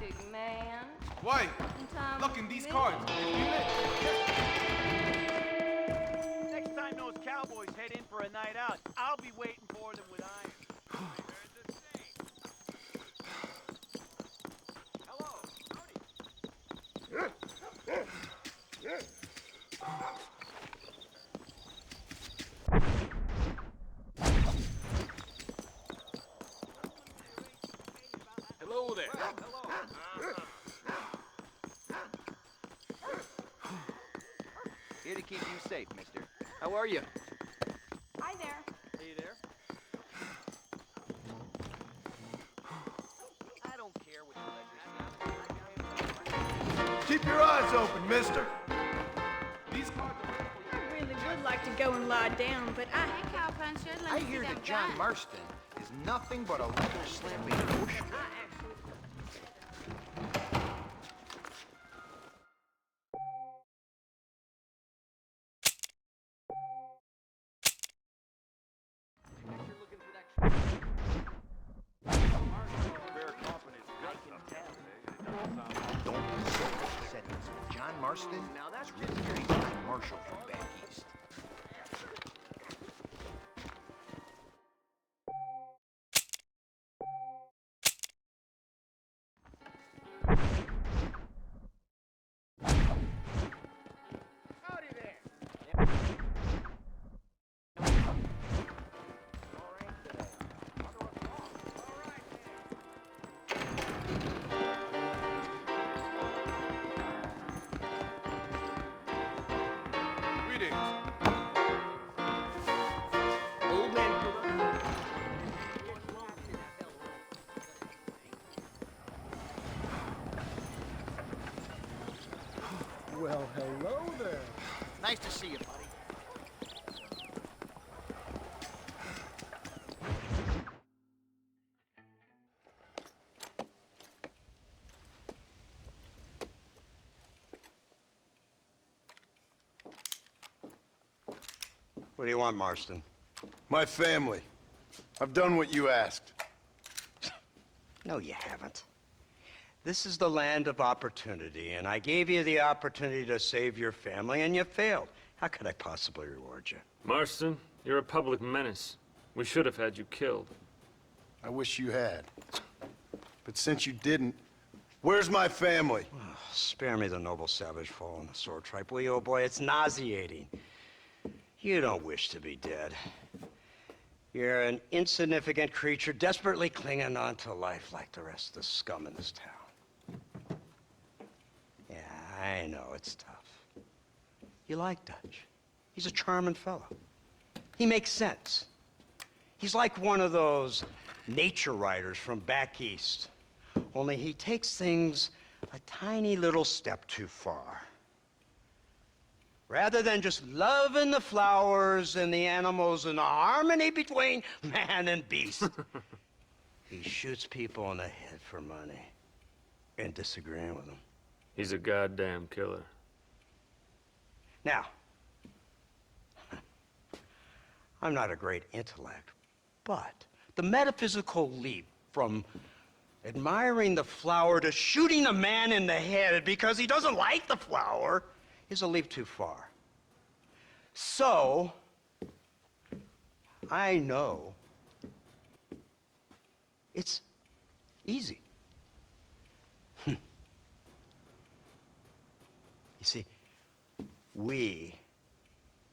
big man. Why? Time Look in these cards. Next time those cowboys head in for a night out, I'll be waiting for them with iron. Hello, howdy. Hello there. Here to keep you safe, mister. How are you? Hi there. Hey there. I don't care what you let Keep your eyes open, mister. These cards are... I really would like to go and lie down, but I... Hey, cowpuncher. I hear that John Marston is nothing but a leather slapping bush. Don't be so upset. John Marston? Now that's really great. Marshall from back east. Howdy there. Greetings. Old man Well, hello there. Nice to see you, buddy. What do you want, Marston? My family. I've done what you asked. No, you haven't. This is the land of opportunity, and I gave you the opportunity to save your family, and you failed. How could I possibly reward you? Marston, you're a public menace. We should have had you killed. I wish you had. But since you didn't, where's my family? Oh, spare me the noble savage fall on the sword tripe, will you, old boy? It's nauseating. You don't wish to be dead. You're an insignificant creature desperately clinging on to life like the rest of the scum in this town. Yeah, I know, it's tough. You like Dutch. He's a charming fellow. He makes sense. He's like one of those nature writers from back east. Only he takes things a tiny little step too far. Rather than just loving the flowers and the animals and the harmony between man and beast, he shoots people in the head for money and disagreeing with them. He's a goddamn killer. Now, I'm not a great intellect, but the metaphysical leap from admiring the flower to shooting a man in the head because he doesn't like the flower is a leap too far. So, I know it's easy. You see, me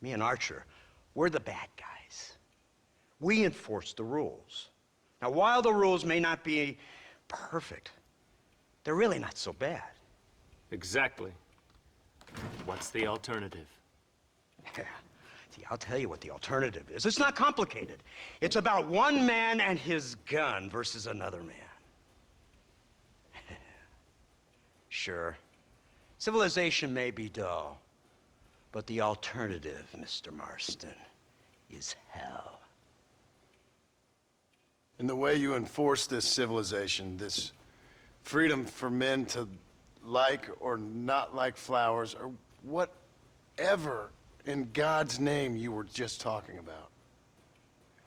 and Archer, we're the bad guys. We enforce the rules. Now, while the rules may not be perfect, they're really not so bad. Exactly. What's the alternative? Yeah. See, I'll tell you what the alternative is. It's not complicated. It's about one man and his gun versus another man. Sure, civilization may be dull, but the alternative, Mr. Marston, is hell. And the way you enforce this civilization, this freedom for men to like or not like flowers, or whatever in God's name you were just talking about,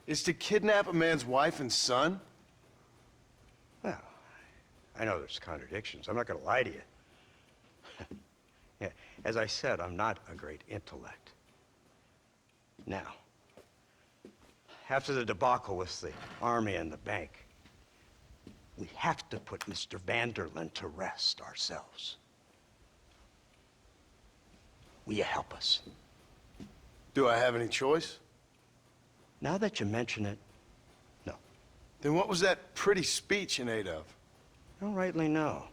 is to kidnap a man's wife and son? Well, I know there's contradictions. I'm not going to lie to you. Yeah, as I said, I'm not a great intellect. Now, after the debacle with the army and the bank, we have to put Mr. Vanderlyn to rest ourselves. Will you help us? Do I have any choice? Now that you mention it, no. Then what was that pretty speech in aid of? I don't rightly know,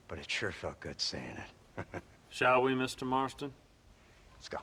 but it sure felt good saying it. Shall we, Mr. Marston? Let's go.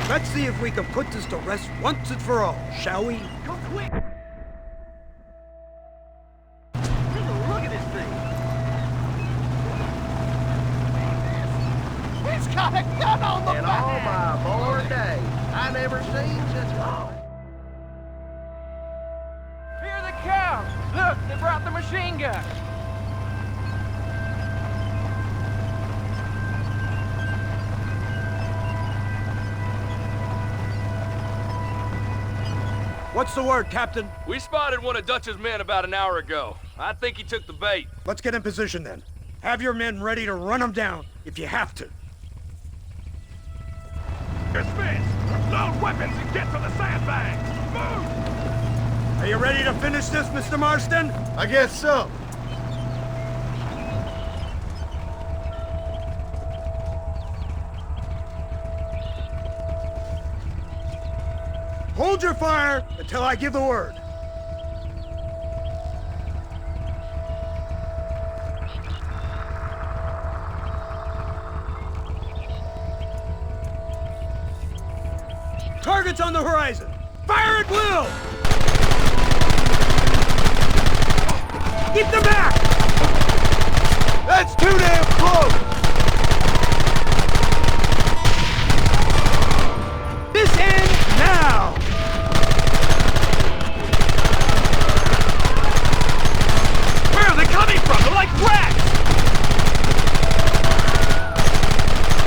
Let's see if we can put this to rest once and for all, shall we? Go quick! Take a look at this thing! He's got a gun on the back! Oh my born day, I never seen such a... Here they come! Look, they brought the machine gun! What's the word, Captain? We spotted one of Dutch's men about an hour ago. I think he took the bait. Let's get in position then. Have your men ready to run them down if you have to. Dismiss! Load weapons and get to the sandbags! Move! Are you ready to finish this, Mr. Marston? I guess so. Hold your fire until I give the word. Targets on the horizon. Fire at will! Keep them back! That's too damn close! This ends now! Where are they coming from? They're like rats!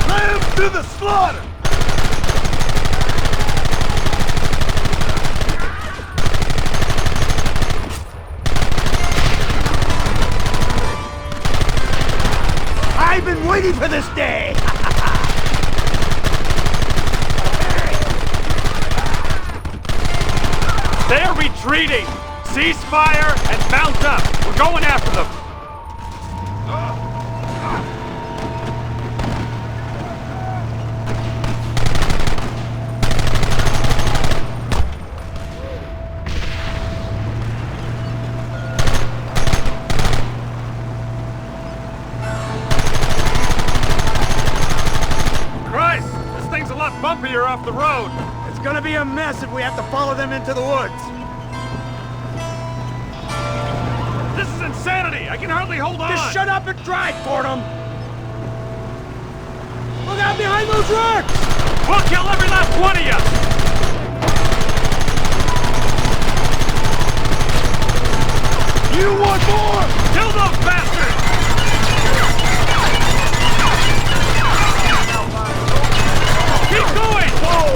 Let them to the slaughter! I've been waiting for this day! They are retreating! Cease fire and mount up! We're going after them! Christ! This thing's a lot bumpier off the road! It's gonna be a mess if we have to follow them into the woods. This is insanity! I can hardly hold on! Just shut up and drive, Fordham! Look out behind those rocks! We'll kill every last one of you! You want more? Kill those bastards! Keep going! Whoa!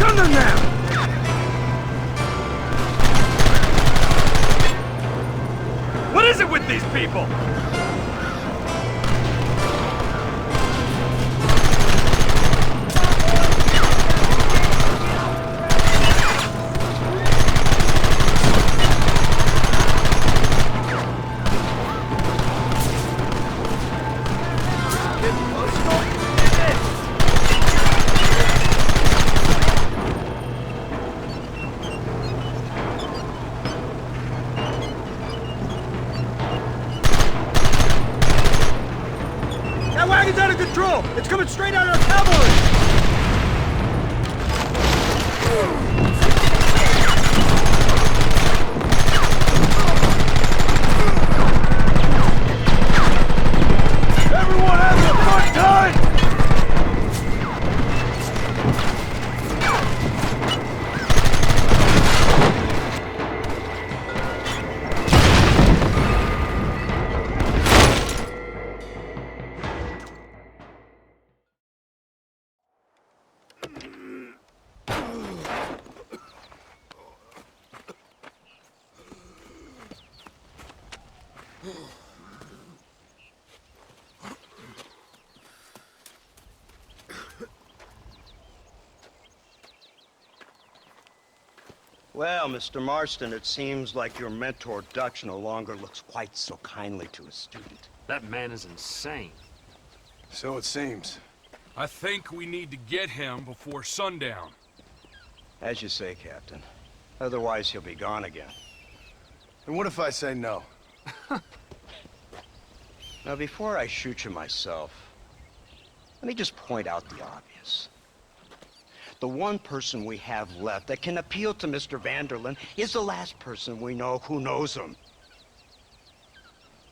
Gun them now! What is it with these people? That wagon's out of control! It's coming straight out of our cavalry! Well, Mr. Marston, it seems like your mentor Dutch no longer looks quite so kindly to his student. That man is insane. So it seems. I think we need to get him before sundown. As you say, Captain. Otherwise, he'll be gone again. And what if I say no? Now, before I shoot you myself, let me just point out the obvious. The one person we have left that can appeal to Mr. Vanderlyn is the last person we know who knows him.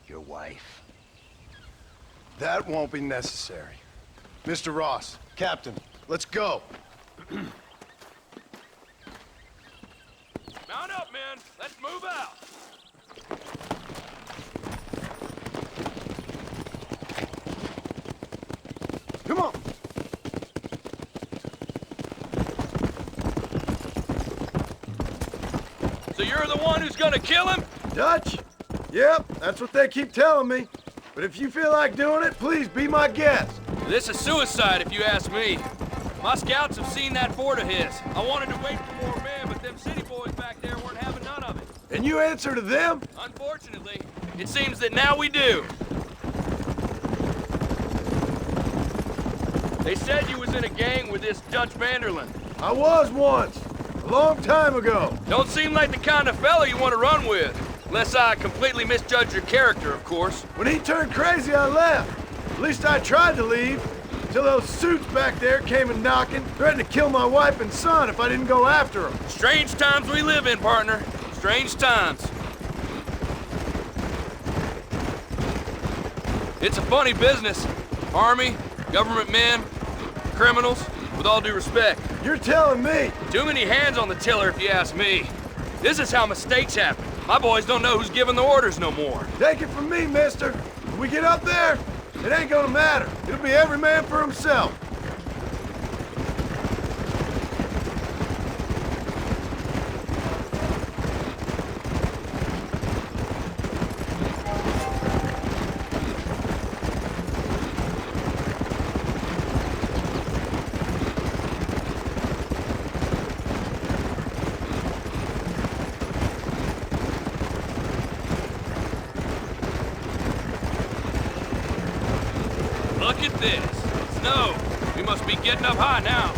Your wife. That won't be necessary. Mr. Ross, Captain, let's go. Mount up, men. Let's move out. Come on. So you're the one who's gonna kill him? Dutch? Yep, that's what they keep telling me. But if you feel like doing it, please be my guest. This is suicide, if you ask me. My scouts have seen that fort of his. I wanted to wait for more men, but them city boys back there weren't having none of it. And you answer to them? Unfortunately, it seems that now we do. They said you was in a gang with this Dutch Vanderlyn. I was once, a long time ago. Don't seem like the kind of fella you want to run with. Unless I completely misjudge your character, of course. When he turned crazy, I left. At least I tried to leave, till those suits back there came and knocking, threatened to kill my wife and son if I didn't go after them. Strange times we live in, partner. Strange times. It's a funny business. Army, government men, criminals, with all due respect. You're telling me? Too many hands on the tiller, if you ask me. This is how mistakes happen. My boys don't know who's giving the orders no more. Take it from me, mister. When we get up there, it ain't gonna matter. It'll be every man for himself. Look at this. Snow. We must be getting up high now.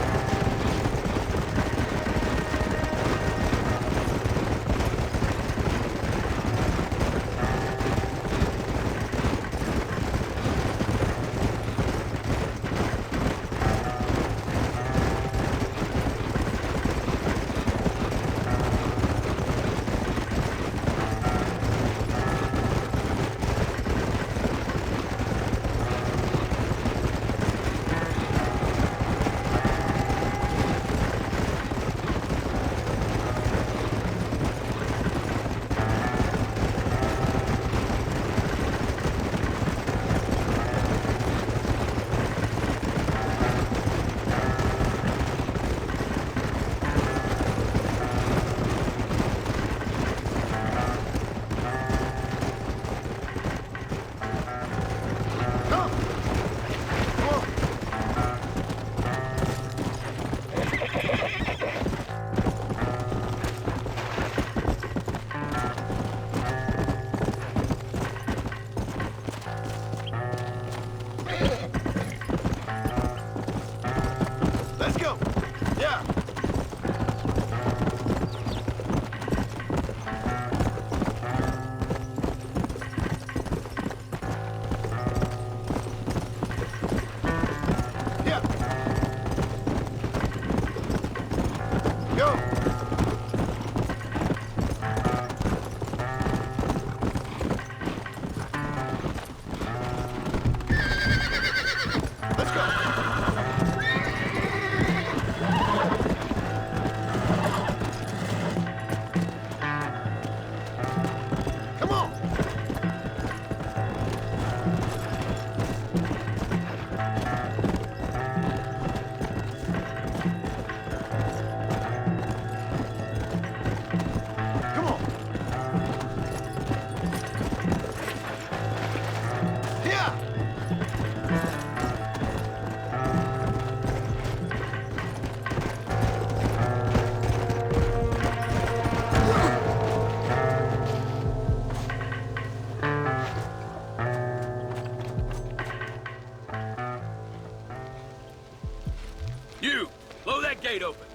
blow that gate open.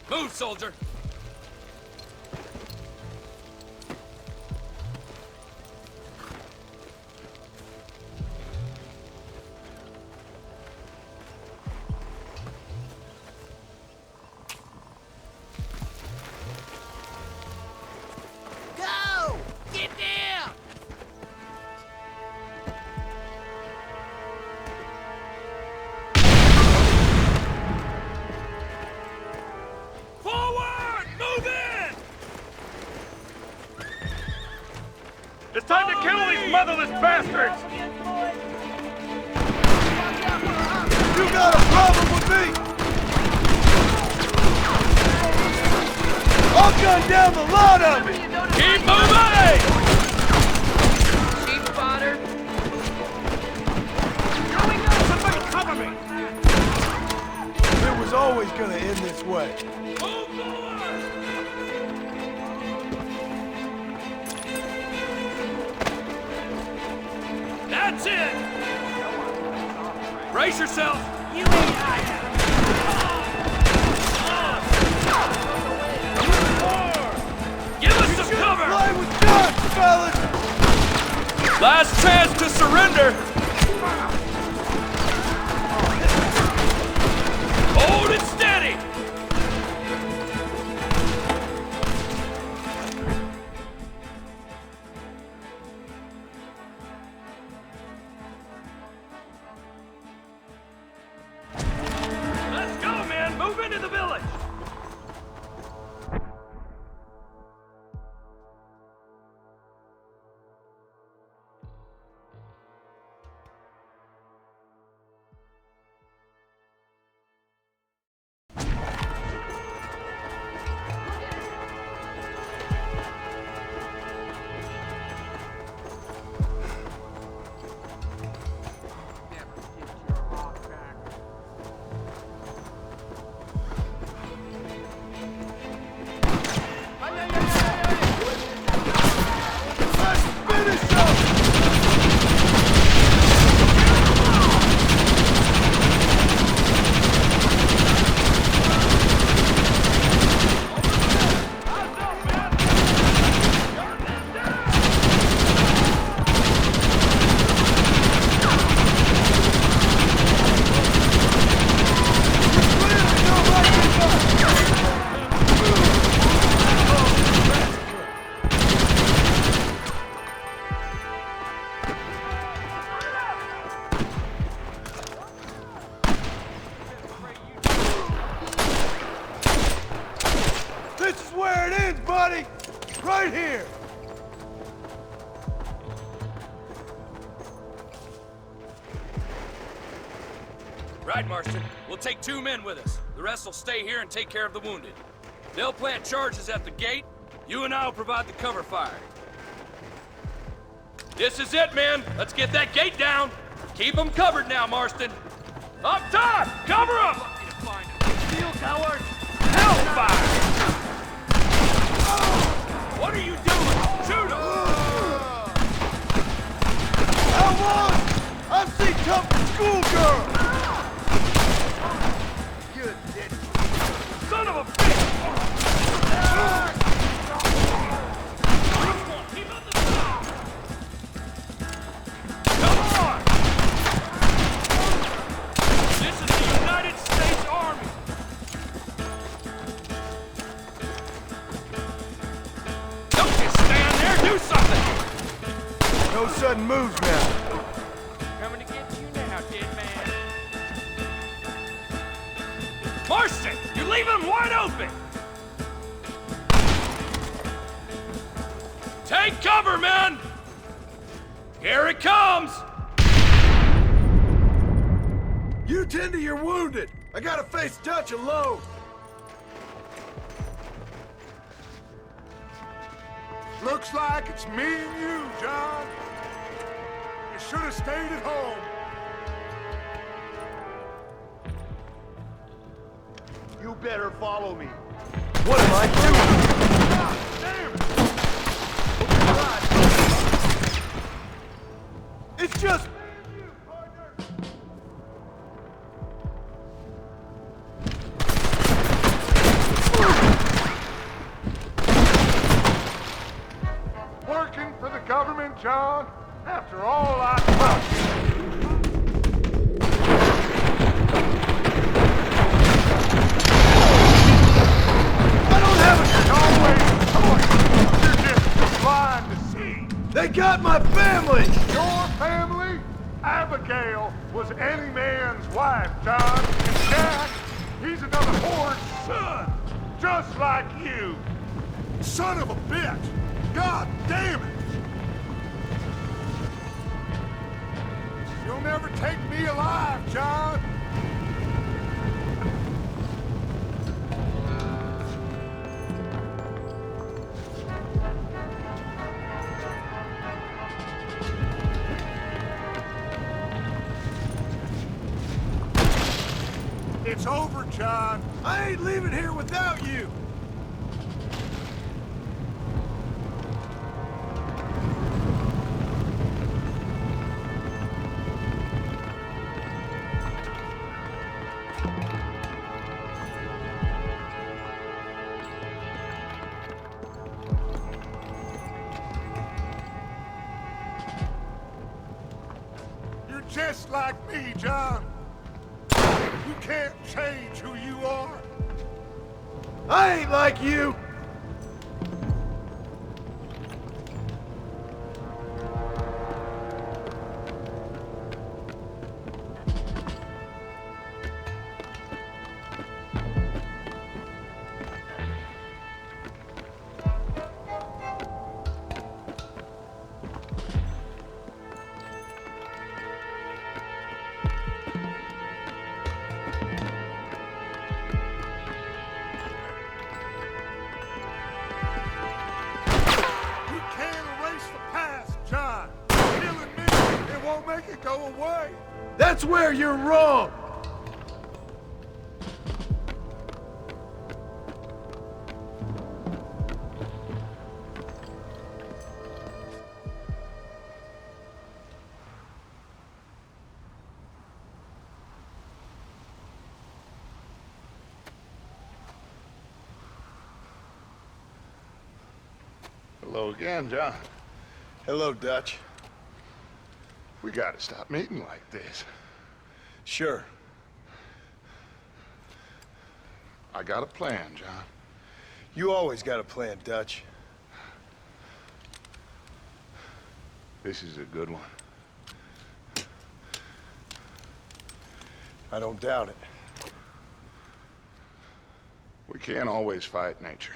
Move, soldier. Go! Get down! Forward! Move in! It's time to kill these motherless bastards! You got a problem with me? I'll gun down the lot of it! Keep moving! Sheep fodder. Somebody cover me! It was always gonna end this way. Move forward! That's it! Brace yourself! You Give us some cover! Play with guns, fellas! Last chance to surrender! Hold it steady! Let's go, man! Move into the village! This is where it ends, buddy! Right here! Right, Marston. We'll take 2 men with us. The rest will stay here and take care of the wounded. They'll plant charges at the gate. You and I will provide the cover fire. This is it, men. Let's get that gate down. Keep them covered now, Marston. Up top! Cover them! Steel coward! Hellfire! What are you doing? Shoot them! How long? I've seen tough schoolgirls! Son of a bitch! Keep up the top! Come on! This is the United States Army! Don't just stand there, do something! No sudden moves now. Coming to get you now, dead man. Marston, you're leaving them wide open! Take cover, men! Here it comes! You tend to your wounded. I gotta face Dutch alone. Looks like it's me and you, John. You should have stayed at home. You better follow me. What am I doing? It's just... John? After all I taught you. I don't have a choice. You're just blind to see. They got my family! Your family? Abigail was any man's wife, John. And Jack, he's another whore's son. Just like you. Son of a bitch. God damn it. You'll never take me alive, John. It's over, John. I ain't leaving here without you! You're just like me, John. You can't change who you are. I ain't like you! You can't erase the past, John. Killing me, it won't make it go away. That's where you're wrong! Hello again, John. Hello, Dutch. We gotta stop meeting like this. Sure. I got a plan, John. You always got a plan, Dutch. This is a good one. I don't doubt it. We can't always fight nature,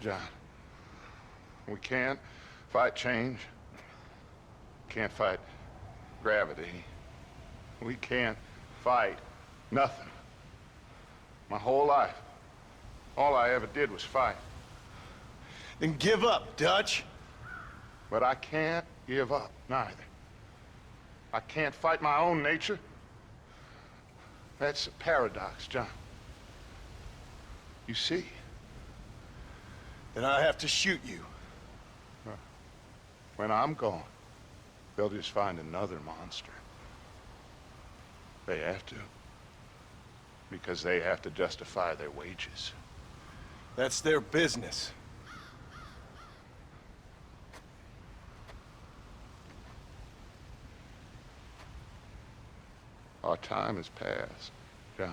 John. We can't fight change. Can't fight gravity. We can't fight nothing. My whole life, all I ever did was fight. Then give up, Dutch. But I can't give up, neither. I can't fight my own nature. That's a paradox, John. You see? Then I have to shoot you. When I'm gone, they'll just find another monster. They have to. Because they have to justify their wages. That's their business. Our time has passed, John.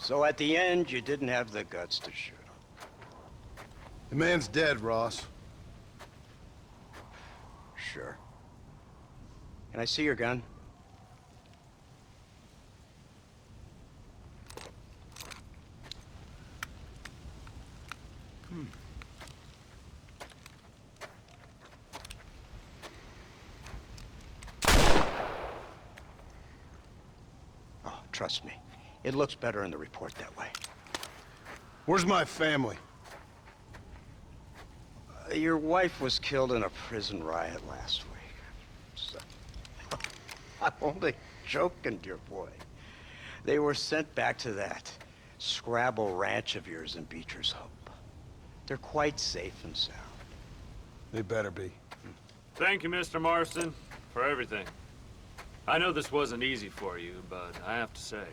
So at the end, you didn't have the guts to shoot him. The man's dead, Ross. Sure. Can I see your gun? Oh, trust me. It looks better in the report that way. Where's my family? Your wife was killed in a prison riot last week. So, I'm only joking, dear boy. They were sent back to that Scrabble ranch of yours in Beecher's Hope. They're quite safe and sound. They better be. Thank you, Mr. Marston, for everything. I know this wasn't easy for you, but I have to say,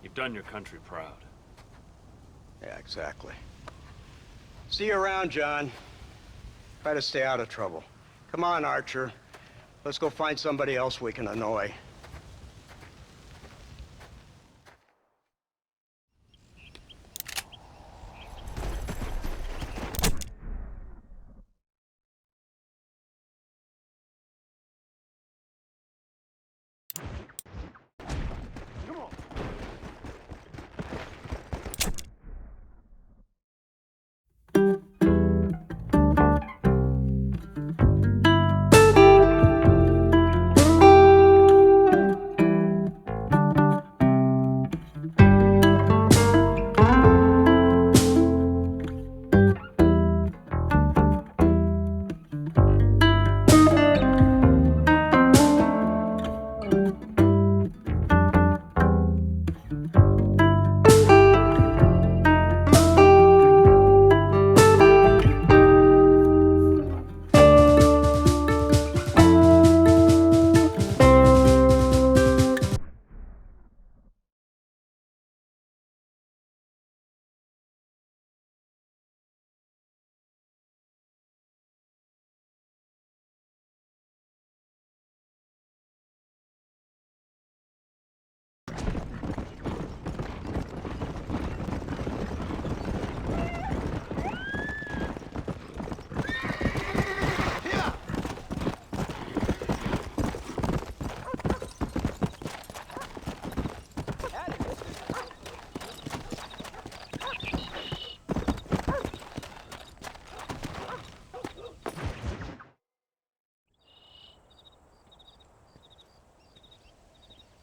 you've done your country proud. Yeah, exactly. See you around, John. Try to stay out of trouble. Come on, Archer. Let's go find somebody else we can annoy.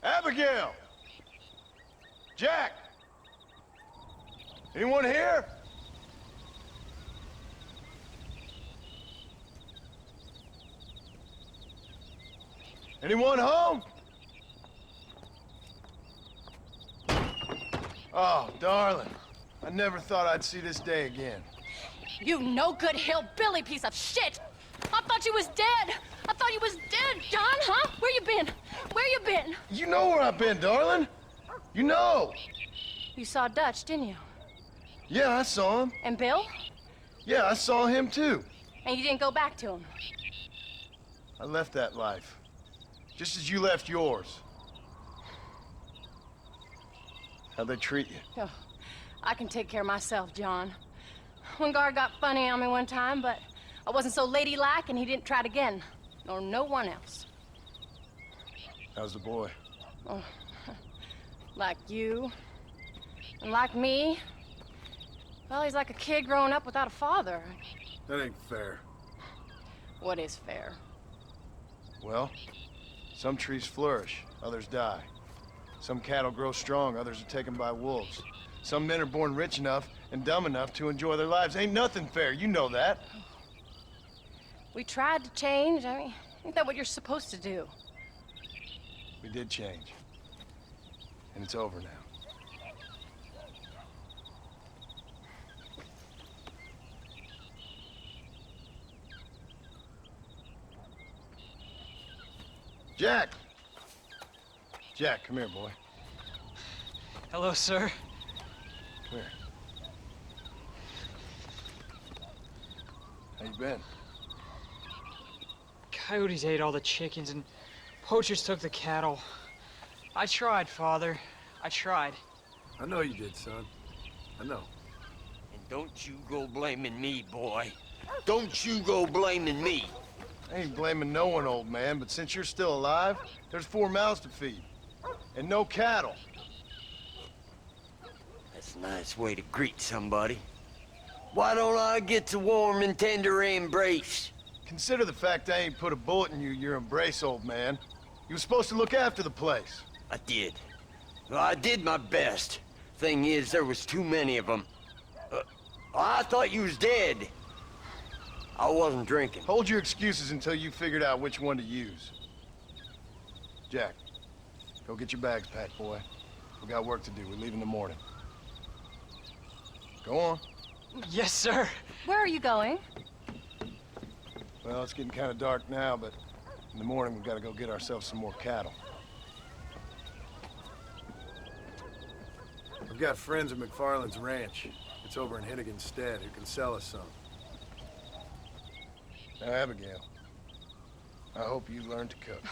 Abigail! Jack! Anyone here? Anyone home? Oh, darling. I never thought I'd see this day again. You no-good hillbilly piece of shit! I thought you was dead! I thought you was dead, John, huh? Where you been? Where you been? You know where I've been, darling. You know. You saw Dutch, didn't you? Yeah, I saw him. And Bill? Yeah, I saw him too. And you didn't go back to him? I left that life. Just as you left yours. How'd they treat you? Oh, I can take care of myself, John. One guard got funny on me one time, but I wasn't so ladylike and he didn't try it again. Nor no one else. How's the boy? Oh, like you. And like me. Well, he's like a kid growing up without a father. That ain't fair. What is fair? Well, some trees flourish, others die. Some cattle grow strong, others are taken by wolves. Some men are born rich enough and dumb enough to enjoy their lives. Ain't nothing fair, you know that. We tried to change. I mean, ain't that what you're supposed to do? We did change. And it's over now. Jack! Jack, come here, boy. Hello, sir. Come here. How you been? Coyotes ate all the chickens and poachers took the cattle. I tried, Father. I tried. I know you did, son. I know. And don't you go blaming me, boy. Don't you go blaming me. I ain't blaming no one, old man, but since you're still alive, there's 4 mouths to feed. And no cattle. That's a nice way to greet somebody. Why don't I get a warm and tender embrace? Consider the fact I ain't put a bullet in your embrace, old man. You were supposed to look after the place. I did. Well, I did my best. Thing is, there was too many of them. I thought you was dead. I wasn't drinking. Hold your excuses until you figured out which one to use. Jack, go get your bags packed, boy. We got work to do. We leave in the morning. Go on. Yes, sir. Where are you going? Well, it's getting kind of dark now, but in the morning we've got to go get ourselves some more cattle. I've got friends at McFarland's ranch. It's over in Hennigan's stead who can sell us some. Now, Abigail, I hope you learn to cook.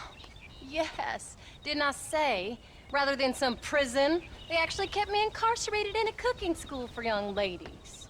Yes. Didn't I say, rather than some prison, they actually kept me incarcerated in a cooking school for young ladies.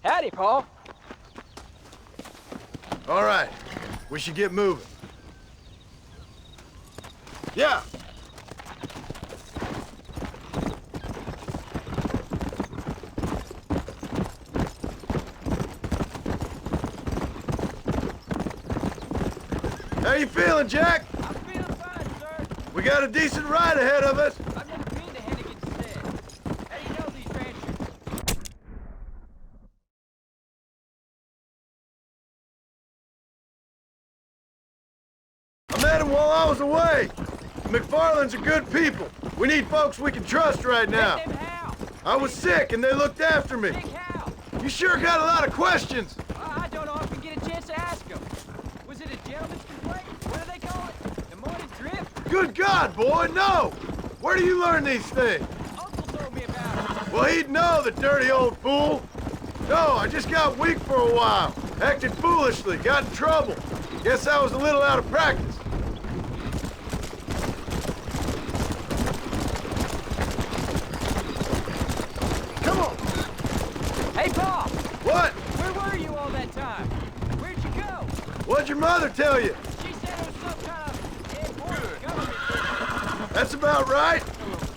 Howdy, Paul. All right, we should get moving. Yeah. How you feeling, Jack? I'm feeling fine, sir. We got a decent ride ahead of us. I've never been to Hennigan's stead. How do you know these ranchers? I met him while I was away. McFarland's are good people. We need folks we can trust right now. Them how? I was sick and they looked after me. Big how? You sure got a lot of questions. I don't often get a chance to ask them. Was it a gentleman's complaint? What do they call it? The morning drip? Good God, boy, no! Where do you learn these things? Uncle told me about it. Well, he'd know, the dirty old fool. No, I just got weak for a while. Acted foolishly, got in trouble. Guess I was a little out of practice. Come on! Hey, Paul! What? Where were you all that time? Where'd you go? What'd your mother tell you? She said it was some kind of important government. That's about right.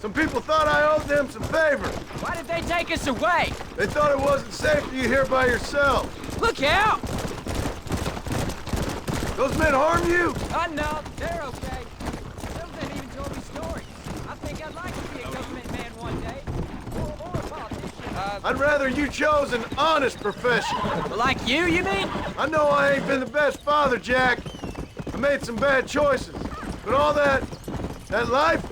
Some people thought I owed them some favor. Why did they take us away? They thought it wasn't safe for you here by yourself. Look out! Those men harm you? No, they're okay. Some of them even told me stories. I think I'd like to be a government man one day. Or a politician. I'd rather you chose an honest profession. Like you mean? I know I ain't been the best father, Jack. I made some bad choices. But all that life,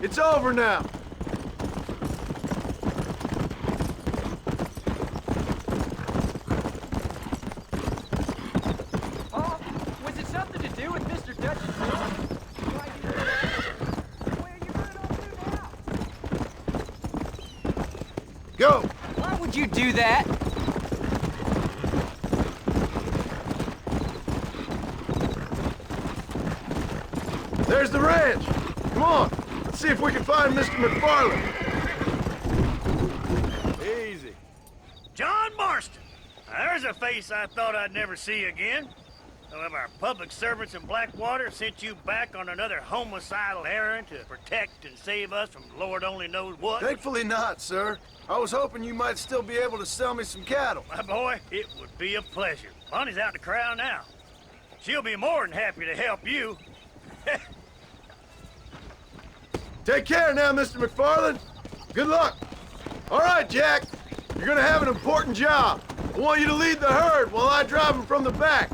it's over now. Paul, was it something to do with Mr. Dutch's business? Why you where you running off to now? Go! Why would you do that? There's the ranch. Come on, let's see if we can find Mr. McFarland. Easy. John Marston. There's a face I thought I'd never see again. Some of our public servants in Blackwater sent you back on another homicidal errand to protect and save us from Lord only knows what. Thankfully not, sir. I was hoping you might still be able to sell me some cattle. My boy, it would be a pleasure. Bonnie's out in the crowd now. She'll be more than happy to help you. Take care now, Mr. McFarland. Good luck. All right, Jack. You're gonna have an important job. I want you to lead the herd while I drive them from the back.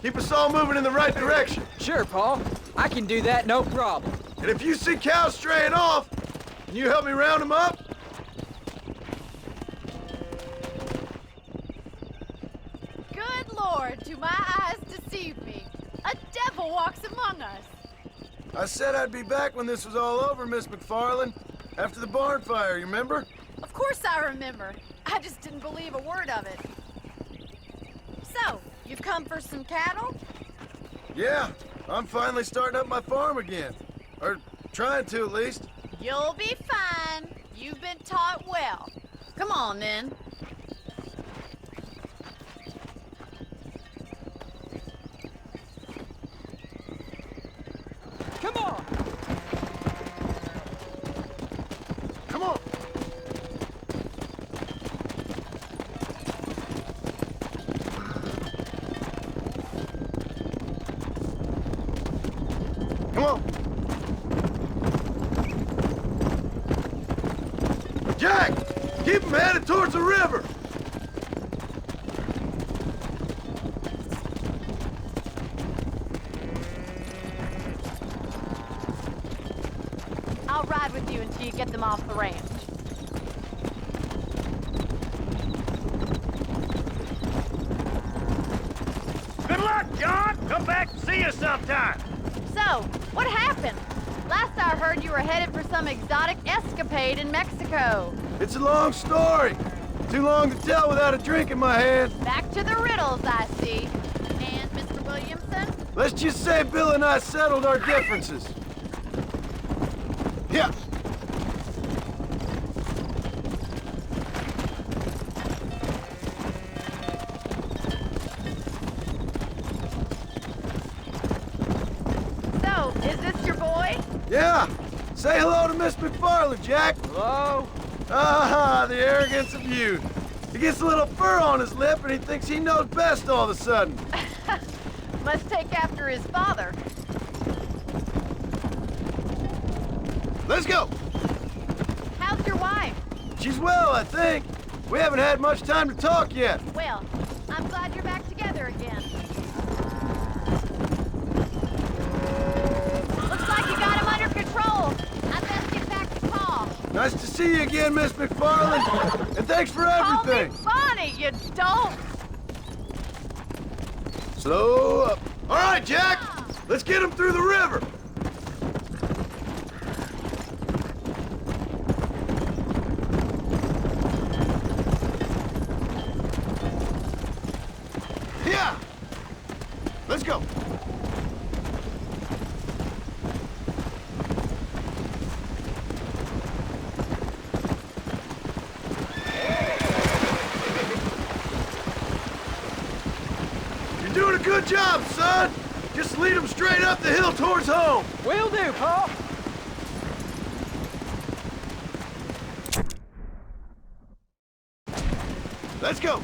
Keep us all moving in the right direction. Sure, Paul. I can do that, no problem. And if you see cows straying off, can you help me round them up? Good Lord, do my eyes deceive me? A devil walks among us. I said I'd be back when this was all over, Miss McFarland. After the barn fire, you remember? Of course I remember. I just didn't believe a word of it. So, you've come for some cattle? Yeah, I'm finally starting up my farm again. Or trying to, at least. You'll be fine. You've been taught well. Come on, then. Come on! Come on! Come on! Jack! Keep them headed towards the river! I'll ride with you until you get them off the ranch. Good luck, John! Come back and see you sometime! So, what happened? Last I heard you were headed for some exotic escapade in Mexico. It's a long story. Too long to tell without a drink in my hand. Back to the riddles, I see. And Mr. Williamson? Let's just say Bill and I settled our differences. Yeah. So, is this your boy? Yeah. Say hello to Miss McFarland, Jack. Hello? Ah, the arrogance of youth. He gets a little fur on his lip and he thinks he knows best all of a sudden. Must take after his father. Let's go. How's your wife? She's well, I think. We haven't had much time to talk yet. Well, I'm glad you're back together again. Looks like you got him under control. I best get back to Paul. Nice to see you again, Miss McFarland. And thanks for everything. Call me Bonnie, you don't. Slow up. All right, Jack. Let's get him through the river. Yeah. Let's go. You're doing a good job, son. Just lead them straight up the hill towards home. Will do, Paul. Let's go.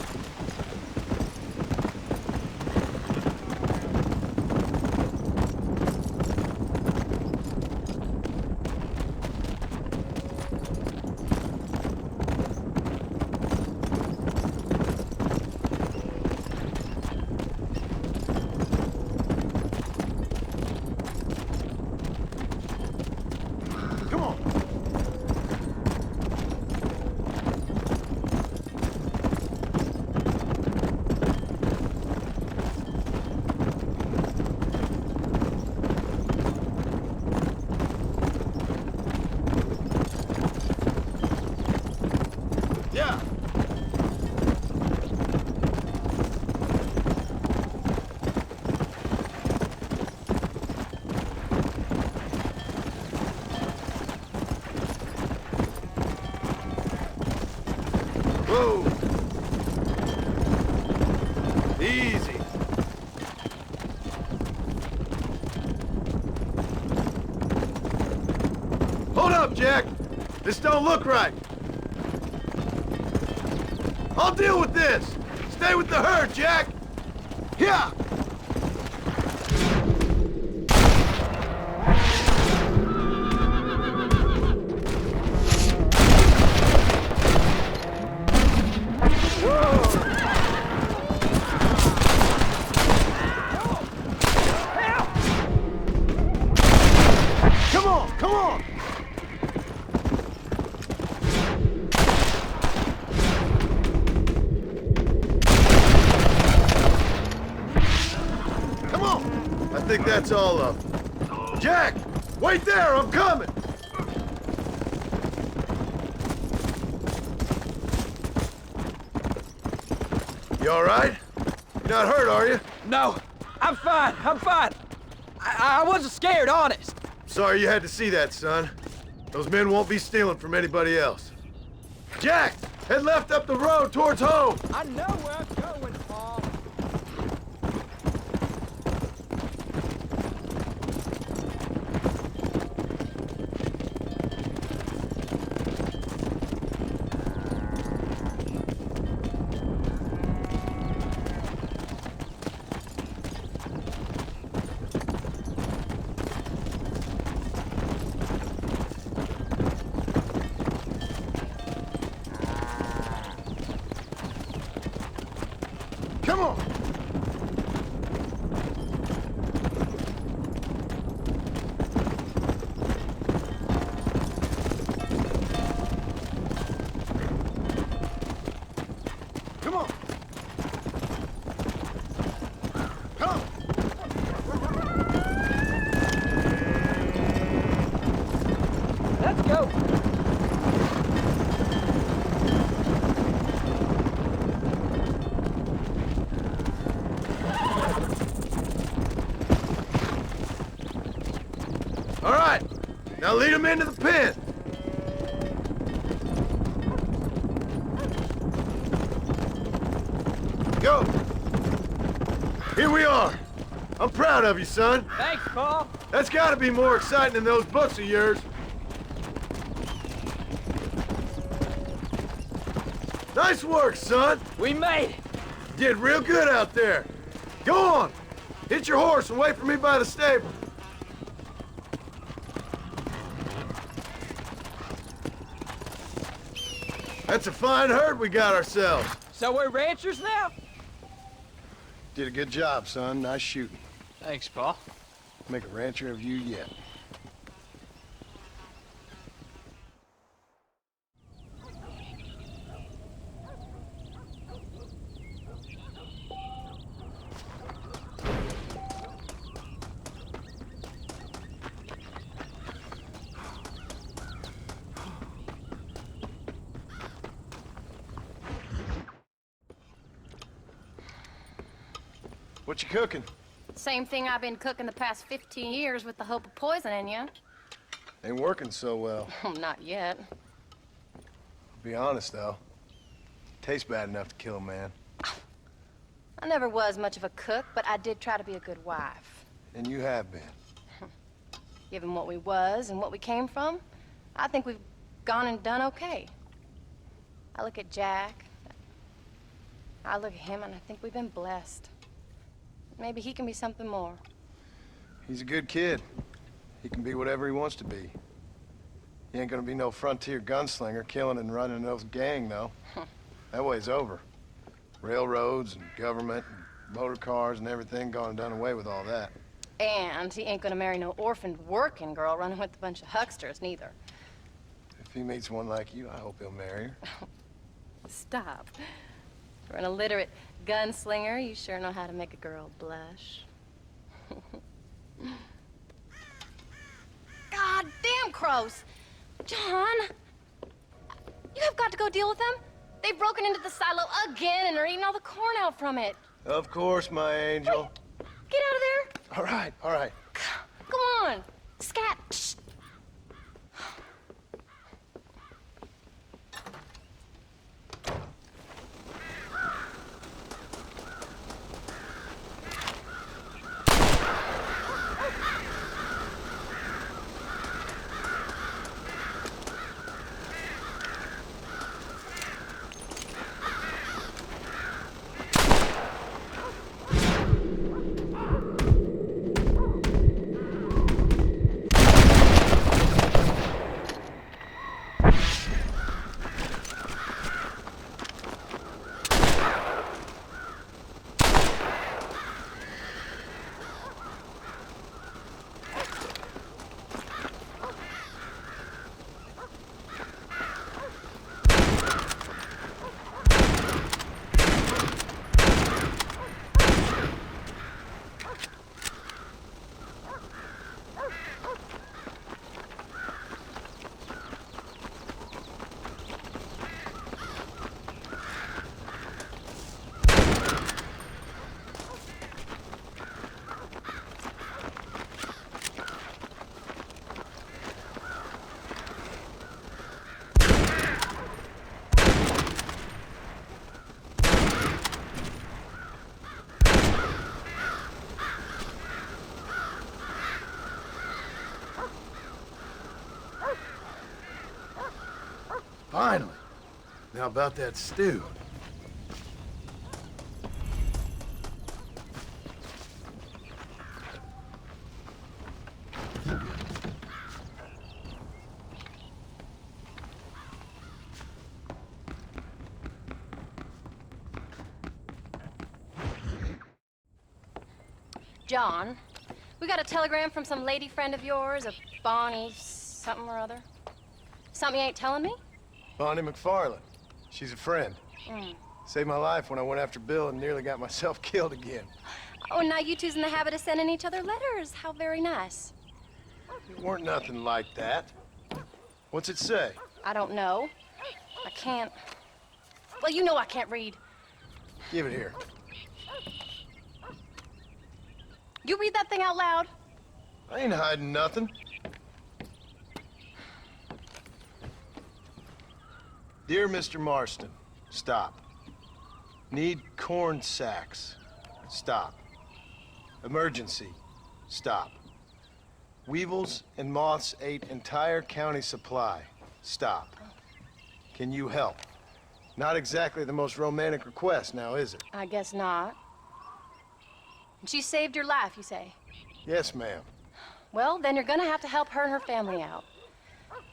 Come on. Yeah. Whoa. Easy. Hold up, Jack. This don't look right. I'll deal with this. Stay with the herd, Jack. Yeah. Come on, come on. Come on. I think that's all of them. Jack, wait there, I'm coming. You all right? You're not hurt, are you? No, I'm fine. I'm fine. I wasn't scared, honest. Sorry you had to see that, son. Those men won't be stealing from anybody else. Jack, head left up the road towards home. I know where I'm going, Paul. Come on. Come on. Come. Let's go. All right. Now lead them into the pen. Go. Here we are. I'm proud of you, son. Thanks, Paul. That's got to be more exciting than those books of yours. Nice work, son. We made it. You did real good out there. Go on. Hit your horse and wait for me by the stable. That's a fine herd we got ourselves. So we're ranchers now? Did a good job, son. Nice shooting. Thanks, Paul. Make a rancher of you yet. What you cooking? Same thing I've been cooking the past 15 years with the hope of poisoning you. Ain't working so well. Not yet. Be honest, though. Tastes bad enough to kill a man. I never was much of a cook, but I did try to be a good wife. And you have been. Given what we was and what we came from, I think we've gone and done okay. I look at Jack. I look at him and I think we've been blessed. Maybe he can be something more. He's a good kid. He can be whatever he wants to be. He ain't gonna be no frontier gunslinger killing and running no gang, though. That way's over. Railroads and government and motor cars and everything gone and done away with all that. And he ain't gonna marry no orphaned working girl running with a bunch of hucksters, neither. If he meets one like you, I hope he'll marry her. Stop. For an illiterate gunslinger, you sure know how to make a girl blush. God damn crows! John! You have got to go deal with them. They've broken into the silo again and are eating all the corn out from it. Of course, my angel. Wait, get out of there. All right, all right. Come on. Scat. Shh. Finally. Now about that stew. John, we got a telegram from some lady friend of yours, a Bonnie something or other. Something you ain't telling me? Bonnie McFarland. She's a friend. Mm. Saved my life when I went after Bill and nearly got myself killed again. Oh, now you two's in the habit of sending each other letters. How very nice. It weren't nothing like that. What's it say? I don't know. I can't... Well, you know I can't read. Give it here. You read that thing out loud? I ain't hiding nothing. Dear Mr. Marston, stop. Need corn sacks. Stop. Emergency. Stop. Weevils and moths ate entire county supply. Stop. Can you help? Not exactly the most romantic request now, is it? I guess not. She saved your life, you say? Yes, ma'am. Well, then you're gonna have to help her and her family out.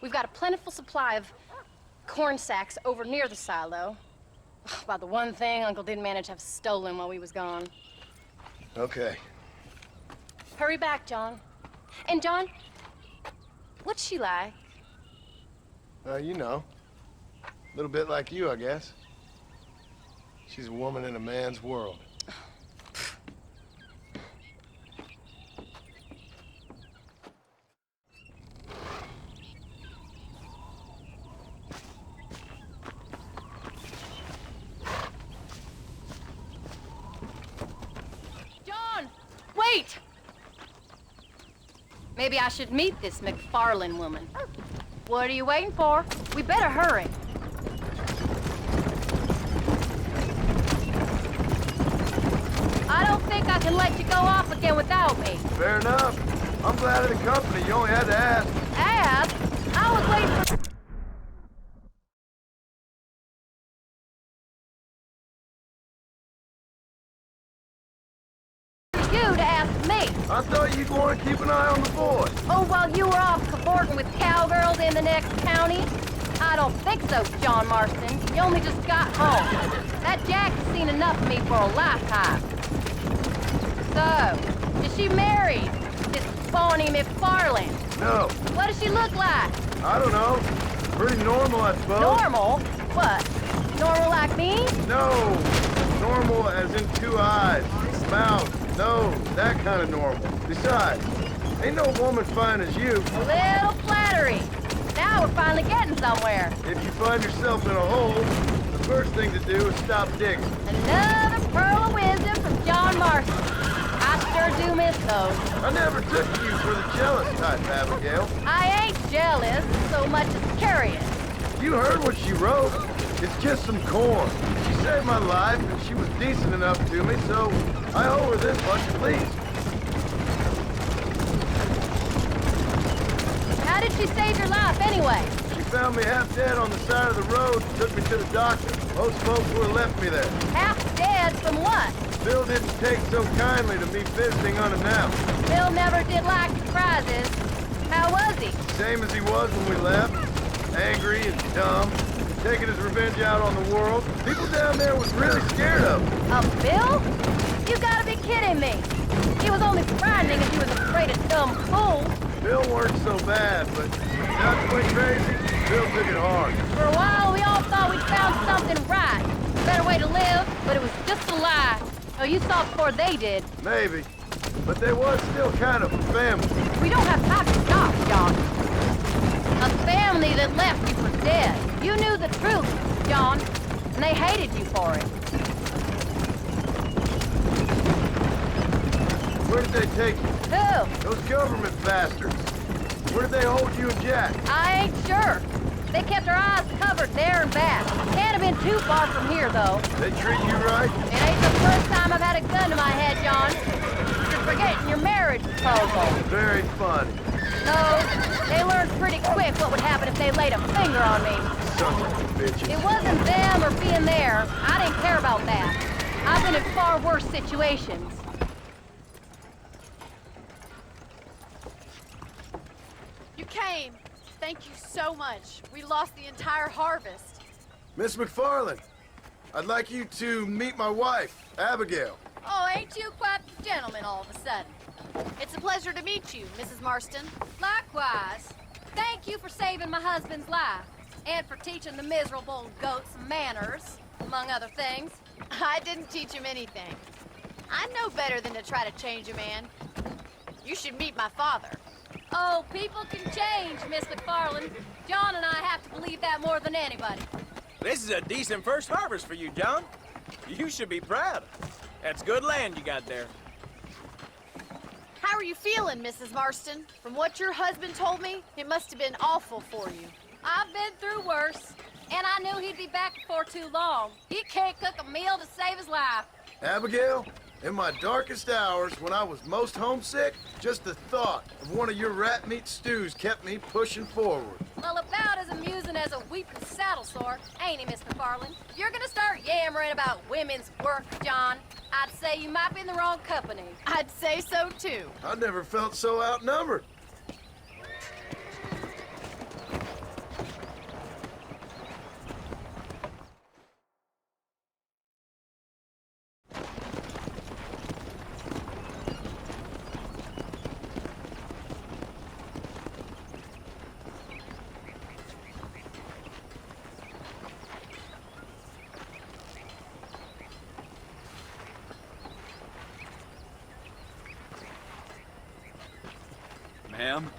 We've got a plentiful supply of corn sacks over near the silo. About the one thing Uncle didn't manage to have stolen while we was gone. Okay. Hurry back, John. And John, what's she like? You know. A little bit like you, I guess. She's a woman in a man's world. Wait! Maybe I should meet this McFarland woman. What are you waiting for? We better hurry. I don't think I can let you go off again without me. Fair enough. I'm glad of the company. You only had to ask. Ask? I was waiting for... you to ask me. I thought you'd want to keep an eye on the boy. Oh, while you were off cavorting with cowgirls in the next county? I don't think so, John Marston. You only just got home. That Jack has seen enough of me for a lifetime. So, is she married? This Bonnie McFarland? No. What does she look like? I don't know. Pretty normal, I suppose. Normal? What? Normal like me? No. Normal as in 2 eyes, mouth, nose, that kind of normal. Besides, ain't no woman fine as you. A little flattery. Now we're finally getting somewhere. If you find yourself in a hole, the first thing to do is stop digging. Another pearl of wisdom from John Marston. I sure do miss those. I never took you for the jealous type, Abigail. I ain't jealous so much as curious. You heard what she wrote. It's just some corn. She saved my life, and she was decent enough to me, so I owe her this much at least. How did she save your life, anyway? She found me half dead on the side of the road and took me to the doctor. Most folks would have left me there. Half dead from what? Bill didn't take so kindly to me visiting unannounced. Bill never did like surprises. How was he? Same as he was when we left. Angry and dumb. Taking his revenge out on the world. People down there was really scared of him. Of Bill? You gotta be kidding me. He was only frightening if he was afraid of dumb fools. Bill weren't so bad, but when Dutch went crazy, Bill took it hard. For a while, we all thought we'd found something right. A better way to live, but it was just a lie. Oh, you saw it before they did. Maybe. But they was still kind of a family. We don't have time to stop, John. A family that left you for dead. You knew the truth, John, and they hated you for it. Where did they take you? Who? Those government bastards. Where did they hold you and Jack? I ain't sure. They kept our eyes covered there and back. Can't have been too far from here, though. They treat you right? It ain't the first time I've had a gun to my head, John. You're forgetting your marriage proposal. Very funny. No, they learned pretty quick what would happen if they laid a finger on me. sons of bitches. It wasn't them or being there. I didn't care about that. I've been in far worse situations. You came. Thank you so much. We lost the entire harvest. Miss McFarland, I'd like you to meet my wife, Abigail. Oh, ain't you quite the gentleman all of a sudden? It's a pleasure to meet you, Mrs. Marston. Likewise. Thank you for saving my husband's life. And for teaching the miserable goat some manners, among other things. I didn't teach him anything. I know better than to try to change a man. You should meet my father. Oh, people can change, Miss McFarland. John and I have to believe that more than anybody. This is a decent first harvest for you, John. You should be proud. That's good land you got there. How are you feeling, Mrs. Marston? From what your husband told me, it must have been awful for you. I've been through worse, and I knew he'd be back before too long. He can't cook a meal to save his life. Abigail, in my darkest hours, when I was most homesick, just the thought of one of your rat meat stews kept me pushing forward. Well, about as amusing as a weeping saddle sore, ain't he, Miss McFarland? If you're gonna start yammering about women's work, John, I'd say you might be in the wrong company. I'd say so, too. I never felt so outnumbered. Ma'am?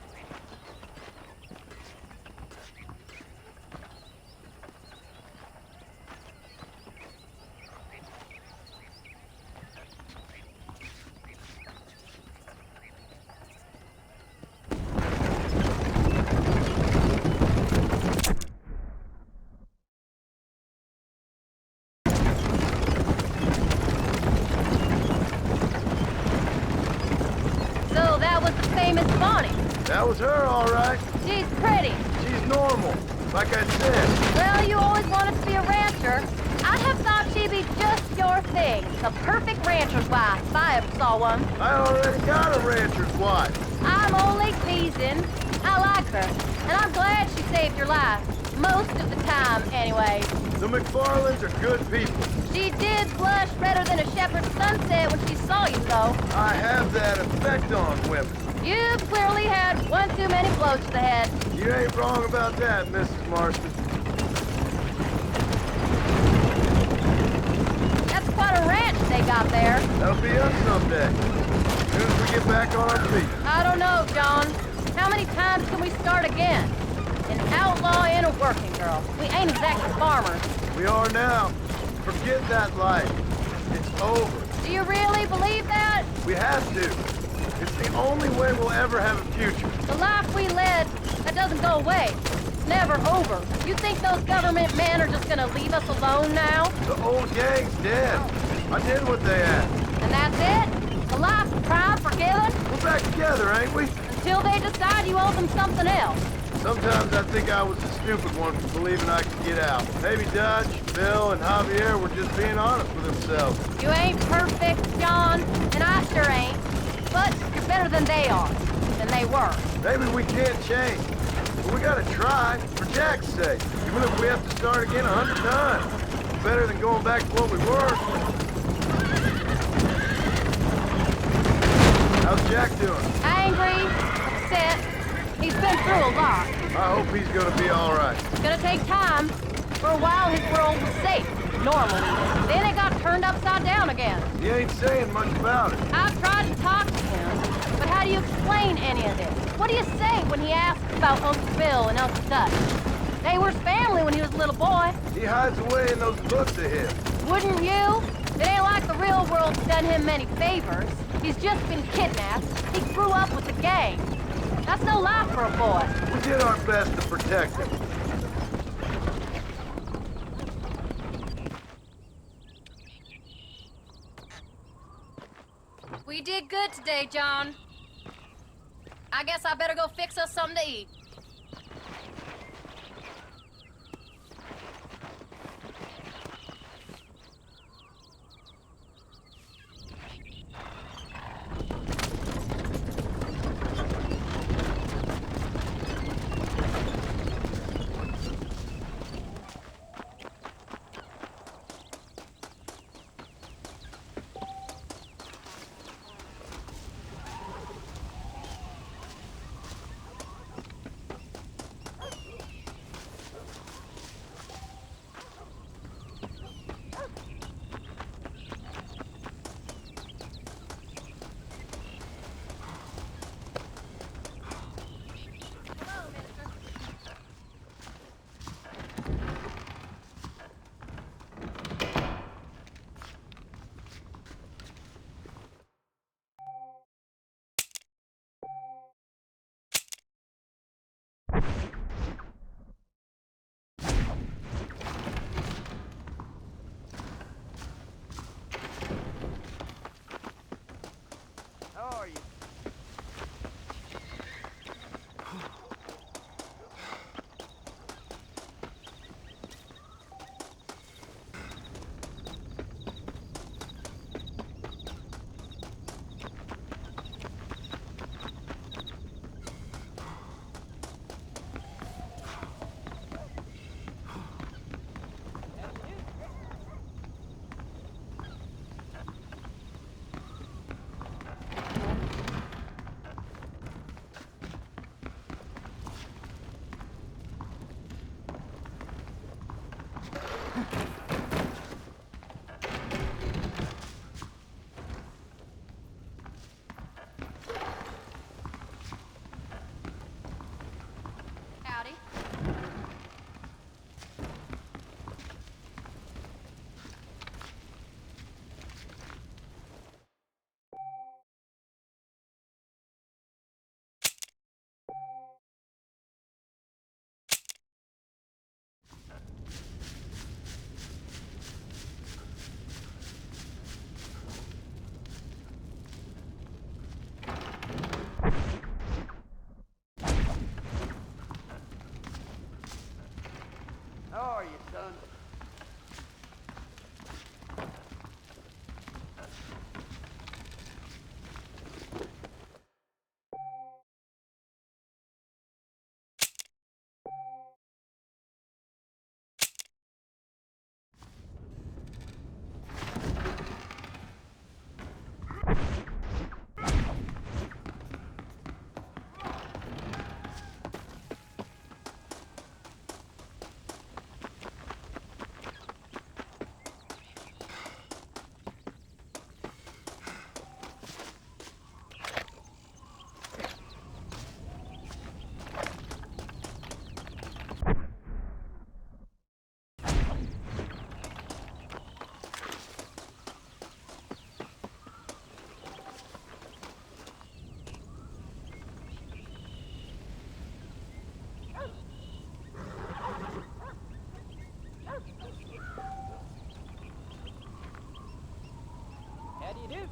So that was the famous Bonnie. That was her, all right. She's pretty. She's normal, like I said. Well, you always wanted to be a rancher. I'd have thought she'd be just your thing. The perfect rancher's wife, if I ever saw one. I already got a rancher's wife. I'm only teasing. I like her, and I'm glad she saved your life. Most of the time, anyway. The McFarlands are good people. She did blush redder than a shepherd's sunset when she saw you, though. I have that effect on women. You've clearly had one too many blows to the head. You ain't wrong about that, Mrs. Marston. That's quite a ranch they got there. That'll be us someday. As soon as we get back on our feet. I don't know, John. How many times can we start again? An outlaw and a working girl. We ain't exactly farmers. We are now. Forget that life. It's over. Do you really believe that? We have to. It's the only way we'll ever have a future. The life we led, that doesn't go away. It's never over. You think those government men are just gonna leave us alone now? The old gang's dead. I did what they asked. And that's it? A life of crime forgiven? We're back together, ain't we? Until they decide you owe them something else. Sometimes I think I was the stupid one for believing I could get out. Maybe Dutch, Bill, and Javier were just being honest with themselves. You ain't perfect, John, and I sure ain't. But you're better than they are, than they were. Maybe we can't change, but we gotta try, for Jack's sake. Even if we have to start again 100 times. Better than going back to what we were. How's Jack doing? Angry, upset. He's been through a lot. I hope he's gonna be all right. It's gonna take time. For a while, his world was safe, normal. Then it got turned upside down again. He ain't saying much about it. I've tried to talk to him, but how do you explain any of this? What do you say when he asks about Uncle Bill and Uncle Dutch? They were his family when he was a little boy. He hides away in those books of his. Wouldn't you? It ain't like the real world's done him many favors. He's just been kidnapped. He grew up with the gang. That's no life for a boy. We did our best to protect him. We did good today, John. I guess I better go fix us something to eat. How are you, son? How do you do?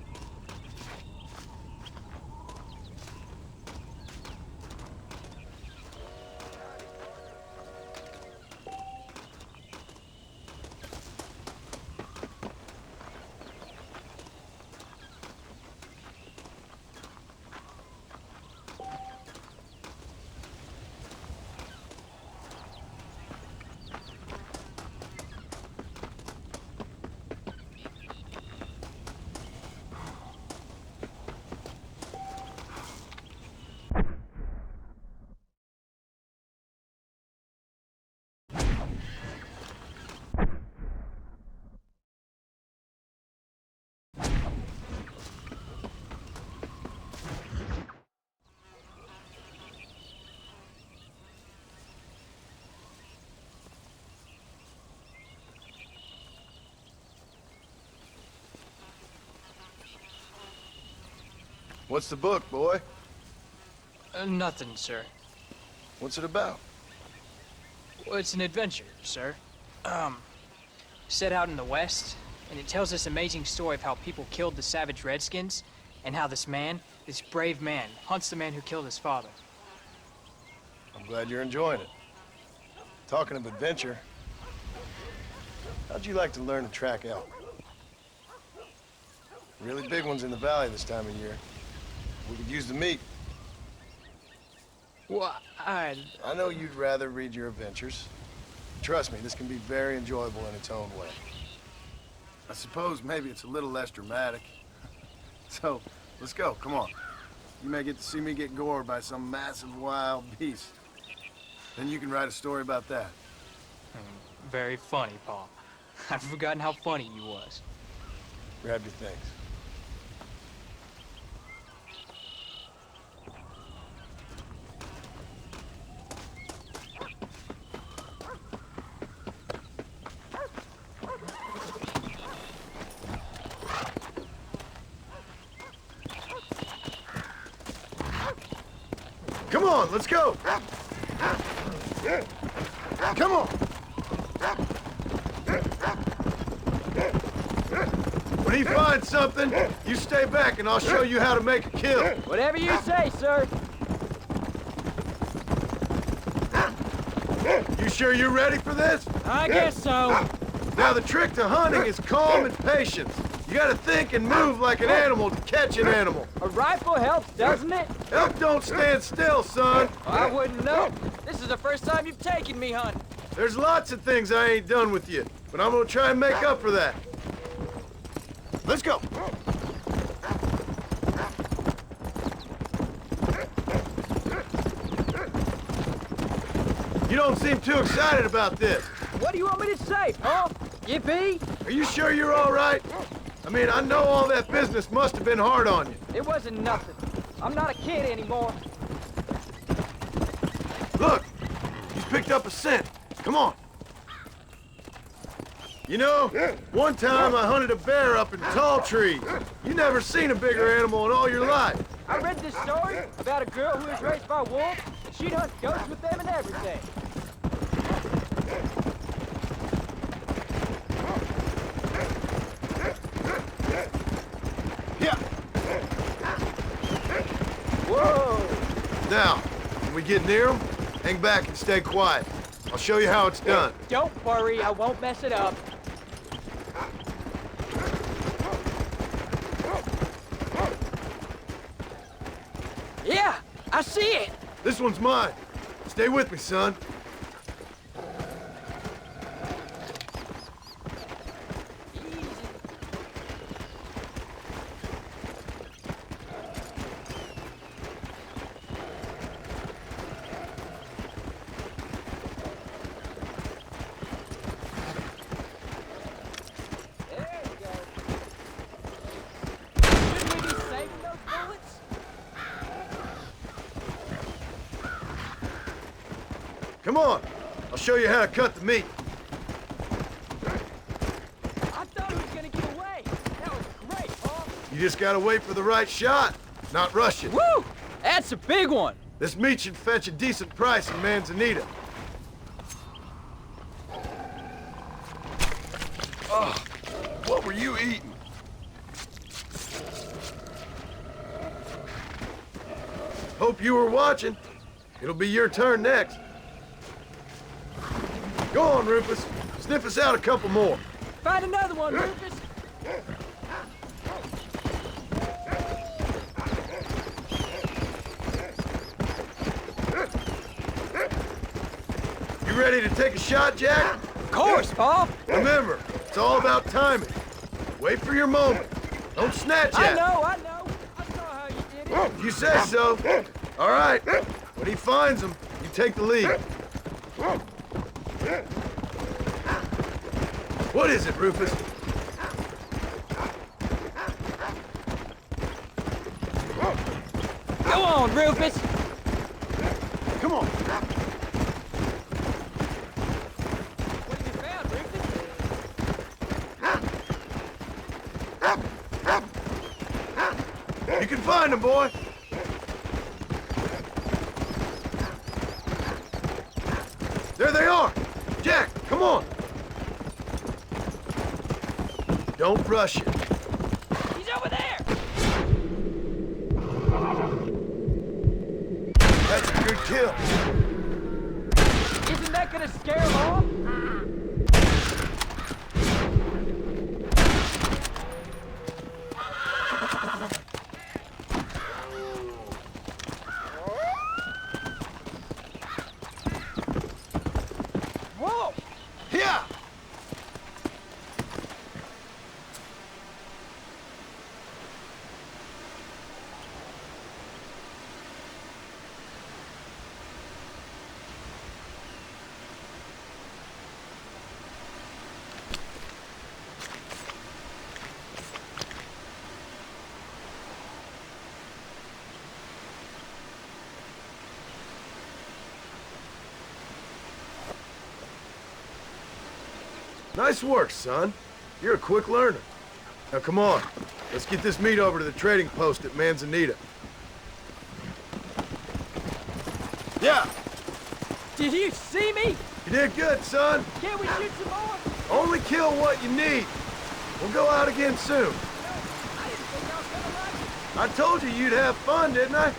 What's the book, boy? Nothing, sir. What's it about? Well, it's an adventure, sir. Set out in the West, and it tells this amazing story of how people killed the savage Redskins, and how this man, this brave man, hunts the man who killed his father. I'm glad you're enjoying it. Talking of adventure, how'd you like to learn to track elk? Really big ones in the valley this time of year. We could use the meat. Well, I know you'd rather read your adventures. Trust me, this can be very enjoyable in its own way. I suppose maybe it's a little less dramatic. So, let's go, come on. You may get to see me get gored by some massive wild beast. Then you can write a story about that. Very funny, Paul. I've forgotten how funny you was. Grab your things. Come on, let's go! Come on! When he finds something, you stay back and I'll show you how to make a kill. Whatever you say, sir. You sure you're ready for this? I guess so. Now the trick to hunting is calm and patience. You gotta think and move like an animal to catch an animal. A rifle helps, doesn't it? Elk don't stand still, son. I wouldn't know. This is the first time you've taken me hunting. There's lots of things I ain't done with you, but I'm gonna try and make up for that. Let's go. You don't seem too excited about this. What do you want me to say, Paul? Yippee? Are you sure you're all right? I mean, I know all that business must have been hard on you. It wasn't nothing. I'm not a kid anymore. Look, he's picked up a scent. Come on. You know, one time I hunted a bear up in tall trees. You never seen a bigger animal in all your life. I read this story about a girl who was raised by wolves. She'd hunt ghosts with them and everything. Yeah. Whoa! Now, when we get near them, hang back and stay quiet. I'll show you how it's done. Don't worry, I won't mess it up. Yeah, I see it. This one's mine. Stay with me, son. Come on, I'll show you how to cut the meat. I thought he was gonna get away. That was great, Paul. You just gotta wait for the right shot, not rush it. Woo! That's a big one. This meat should fetch a decent price in Manzanita. Oh, what were you eating? Hope you were watching. It'll be your turn next. Go on, Rufus. Sniff us out a couple more. Find another one, Rufus. You ready to take a shot, Jack? Of course, Paul. Remember, it's all about timing. Wait for your moment. Don't snatch at it. I know. I saw how you did it. You say so. All right. When he finds them, you take the lead. What is it, Rufus? Go on, Rufus. Come on. What have you found, Rufus? You can find them, boy. There they are. Jack, come on. Don't rush it. He's over there. That's a good kill. Isn't that gonna scare him off? Whoa! Yeah. Nice work, son. You're a quick learner. Now come on, let's get this meat over to the trading post at Manzanita. Yeah, Did you see me? you did good, son. Can't we shoot some more? Only kill what you need. We'll go out again soon. I didn't think I was gonna like it. I told you you'd have fun, didn't I?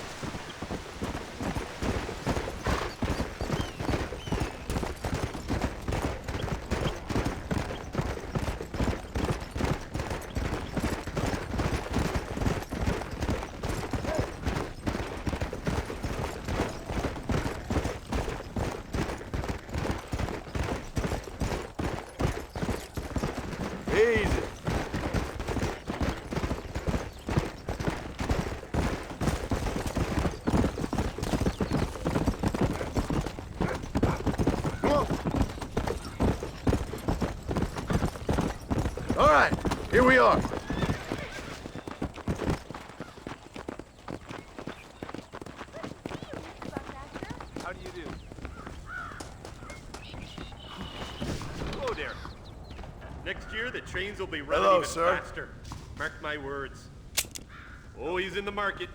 Easy. Come on. All right, here we are. How do you do? Hello there. Next year, the trains will be running Hello, even sir. faster. Mark my words. Oh, he's in the market.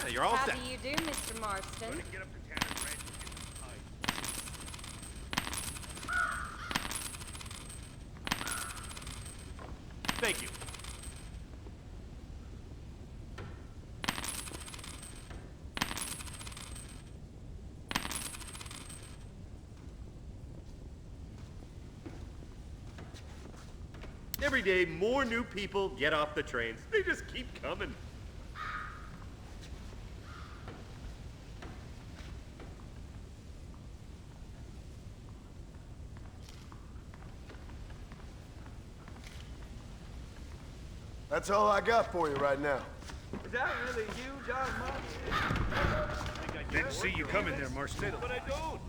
Yeah, you're all How set. do you do, Mr. Marston? Get up to Tanner's Ranch and get some pie. Thank you. Every day, more new people get off the trains. They just keep coming. That's all I got for you right now. Is that really you, John Martin? Didn't see you coming there, Marston. But I don't.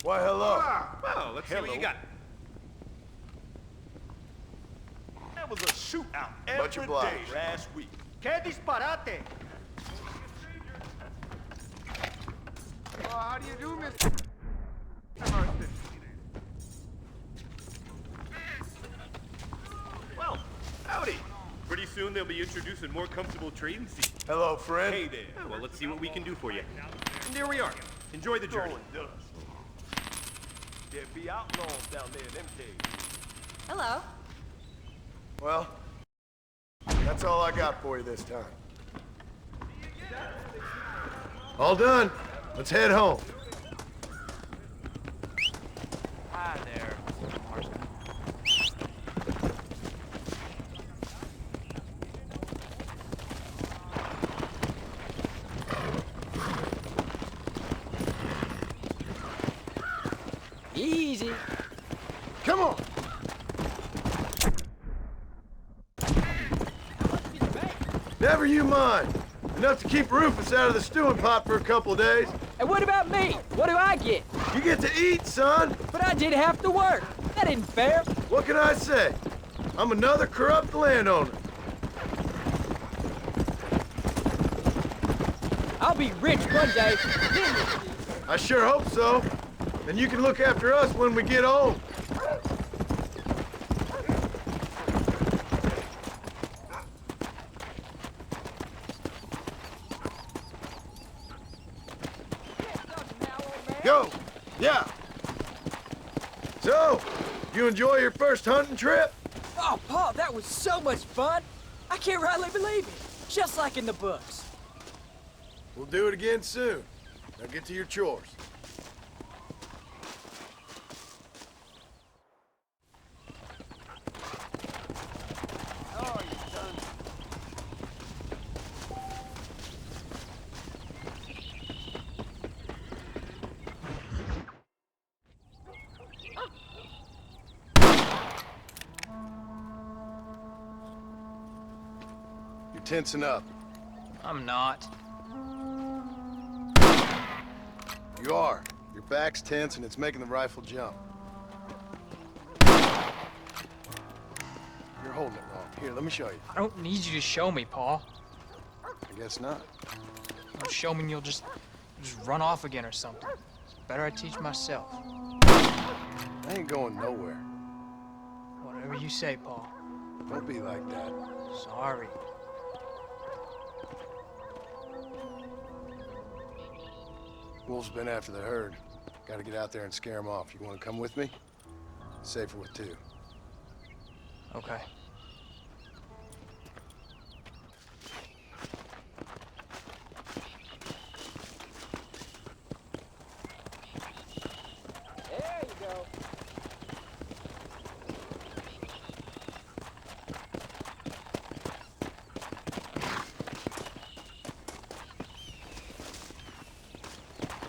Why, hello. Well, let's see what you got. That was a shootout Much every obliged. day last week. ¿Qué disparate? How do you do, Mr. Marston? Well, howdy. Pretty soon they'll be introducing more comfortable trading seats. Hello, friend. Hey there. Well, let's see what we can do for you. And there we are. Enjoy the journey. There'd be outlaws down there in them caves. Hello. Well, that's all I got for you this time. All done. Let's head home. Hi there, Mr. Marston. Easy. Come on. Never you mind. Enough to keep Rufus out of the stewing pot for a couple of days. And what about me? What do I get? You get to eat, son. But I did half the work. That isn't fair. What can I say? I'm another corrupt landowner. I'll be rich one day. I sure hope so. And you can look after us when we get home. Go! Yeah! So, you enjoy your first hunting trip? Oh, Paul, that was so much fun. I can't rightly believe it. Just like in the books. We'll do it again soon. Now get to your chores. You're tensing up. I'm not. You are. Your back's tense and it's making the rifle jump. You're holding it wrong. Here, let me show you. I don't need you to show me, Paul. I guess not. Don't show me and you'll just run off again or something. It's better I teach myself. I ain't going nowhere. Whatever you say, Paul. Don't be like that. Sorry. Wolves been after the herd. Gotta get out there and scare them off. You wanna come with me? Safer with two. Okay. There you go.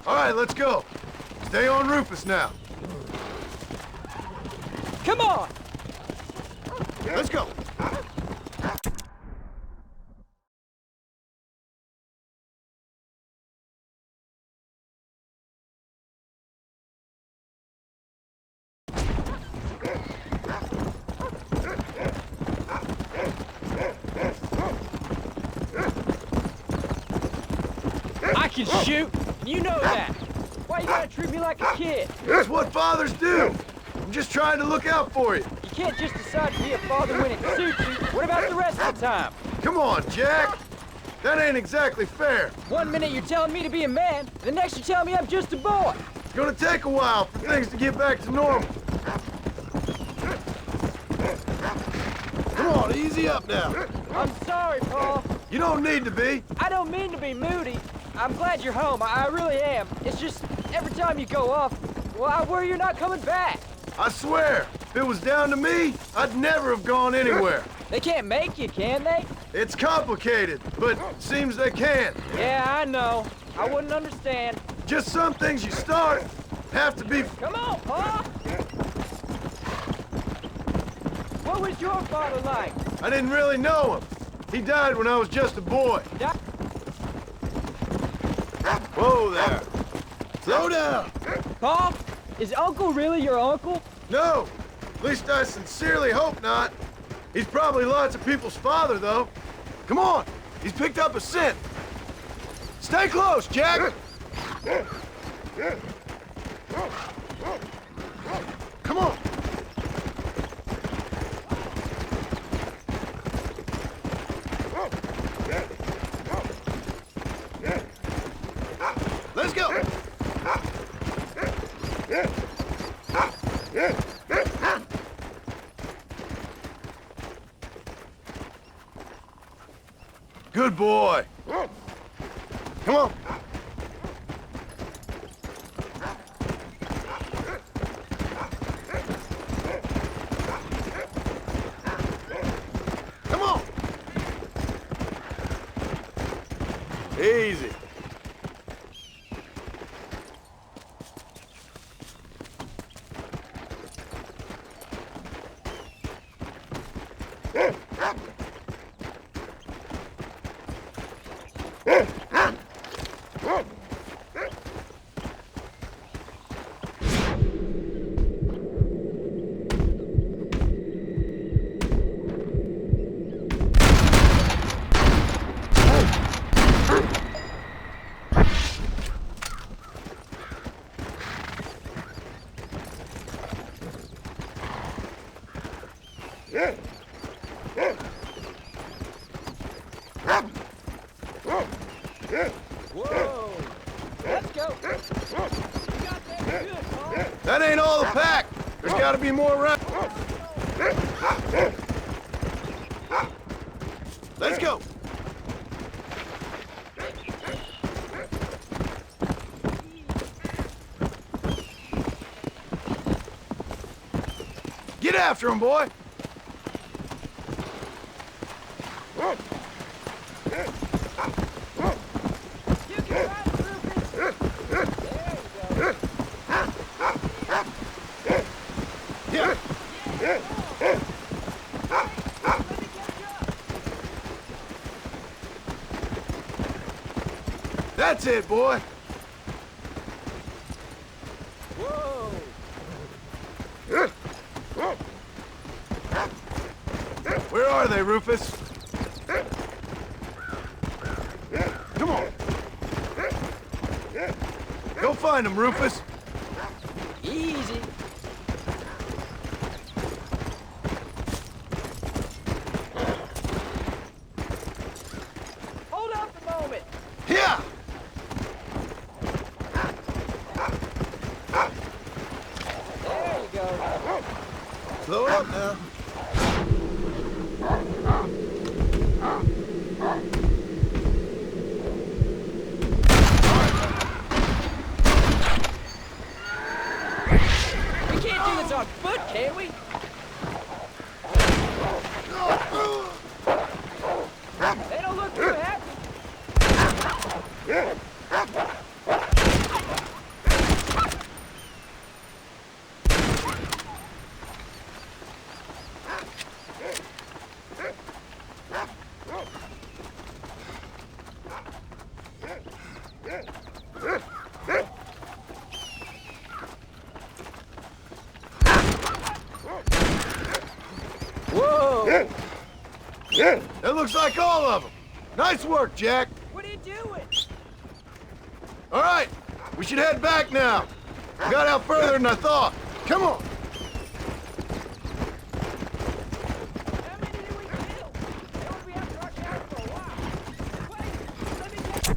All right, let's go. Stay on Rufus now. Come on! Let's go. I can shoot. You know that. Why you gotta treat me like a kid? That's what fathers do. I'm just trying to look out for you. You can't just decide to be a father when it suits you. What about the rest of the time? Come on, Jack. That ain't exactly fair. One minute you're telling me to be a man, the next you're telling me I'm just a boy. It's gonna take a while for things to get back to normal. Come on, easy up now. I'm sorry, Paul. You don't need to be. I don't mean to be moody. I'm glad you're home. I really am. It's just every time you go off, Why were you not coming back? I swear, if it was down to me, I'd never have gone anywhere. They can't make you, can they? It's complicated, but seems they can. Yeah, I know. I wouldn't understand. Just some things you start have to be... Come on, Pa! What was your father like? I didn't really know him. He died when I was just a boy. Whoa there. Slow down. Pa? Is Uncle really your uncle? No. At least I sincerely hope not. He's probably lots of people's father, though. Come on. He's picked up a scent. Stay close, Jack. Come on. Let's go. Good boy. Come on. Come on. Easy. Whoa! Let's go! You got that good, Pa! That ain't all the pack. There's got to be more around. Let's go. Get after him, boy. You can ride it, Rufus! There you go. Yeah. That's it, boy. Whoa! Where are they, Rufus? Come on. Go find them, Rufus. Easy. Hold up a moment. Here. There you go. Slow up now. We can't do this on foot, can we? They don't look too happy. Whoa! That looks like all of them. Nice work, Jack. What are you doing? All right, we should head back now. We got out further than I thought. Come on. How many did we kill? They won't be after our camp for a while. Wait, let me get...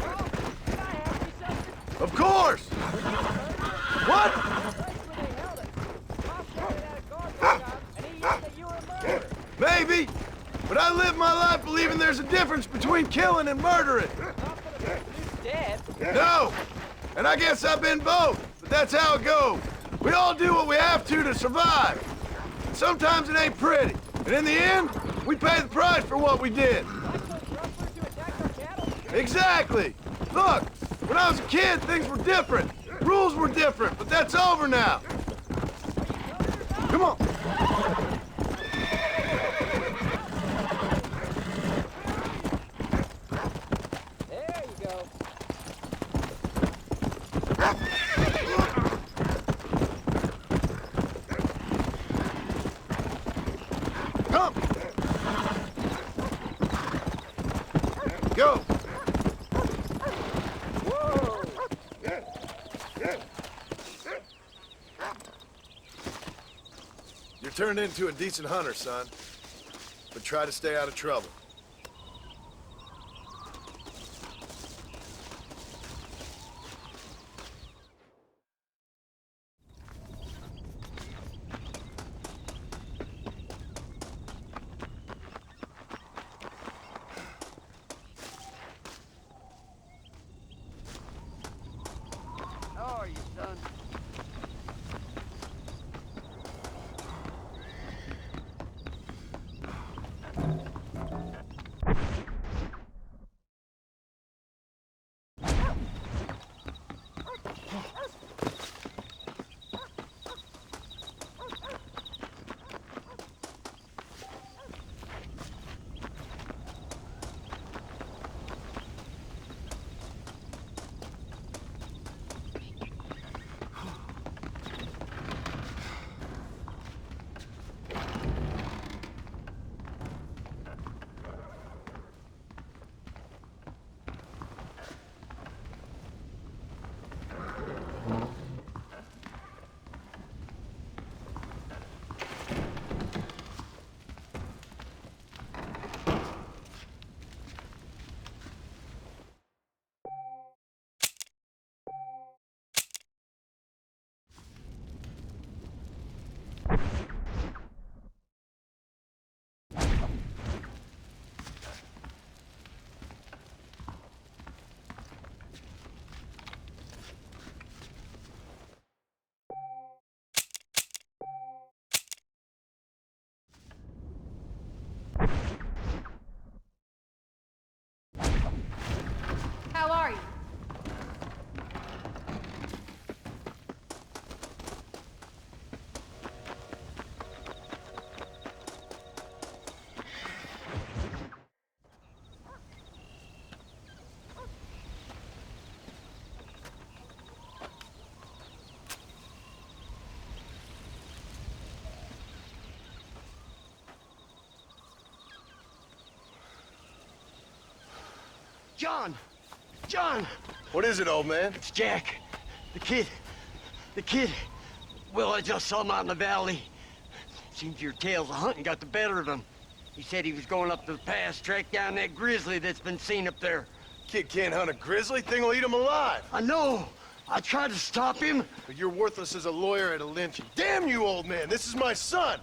Oh, can I ask you something? Of course. What? The place where they held us. Pop shouted at a guard one time, and he yelled that you were a murderer. Maybe. But I live my life believing there's a difference between killing and murdering. No! And I guess I've been both, but that's how it goes. We all do what we have to survive. Sometimes it ain't pretty, and in the end, we pay the price for what we did. Exactly! Look, when I was a kid, things were different. Rules were different, but that's over now. Come on. There you go. Come. Go. You're turned into a decent hunter, son. But try to stay out of trouble. How are you, son? How are you? John! John! What is it, old man? It's Jack. The kid. The kid. Well, I just saw him out in the valley. Seems your tales of hunting got the better of him. He said he was going up to the pass, track down that grizzly that's been seen up there. Kid can't hunt a grizzly. Thing will eat him alive. I know. I tried to stop him. But you're worthless as a lawyer at a lynching. Damn you, old man. This is my son.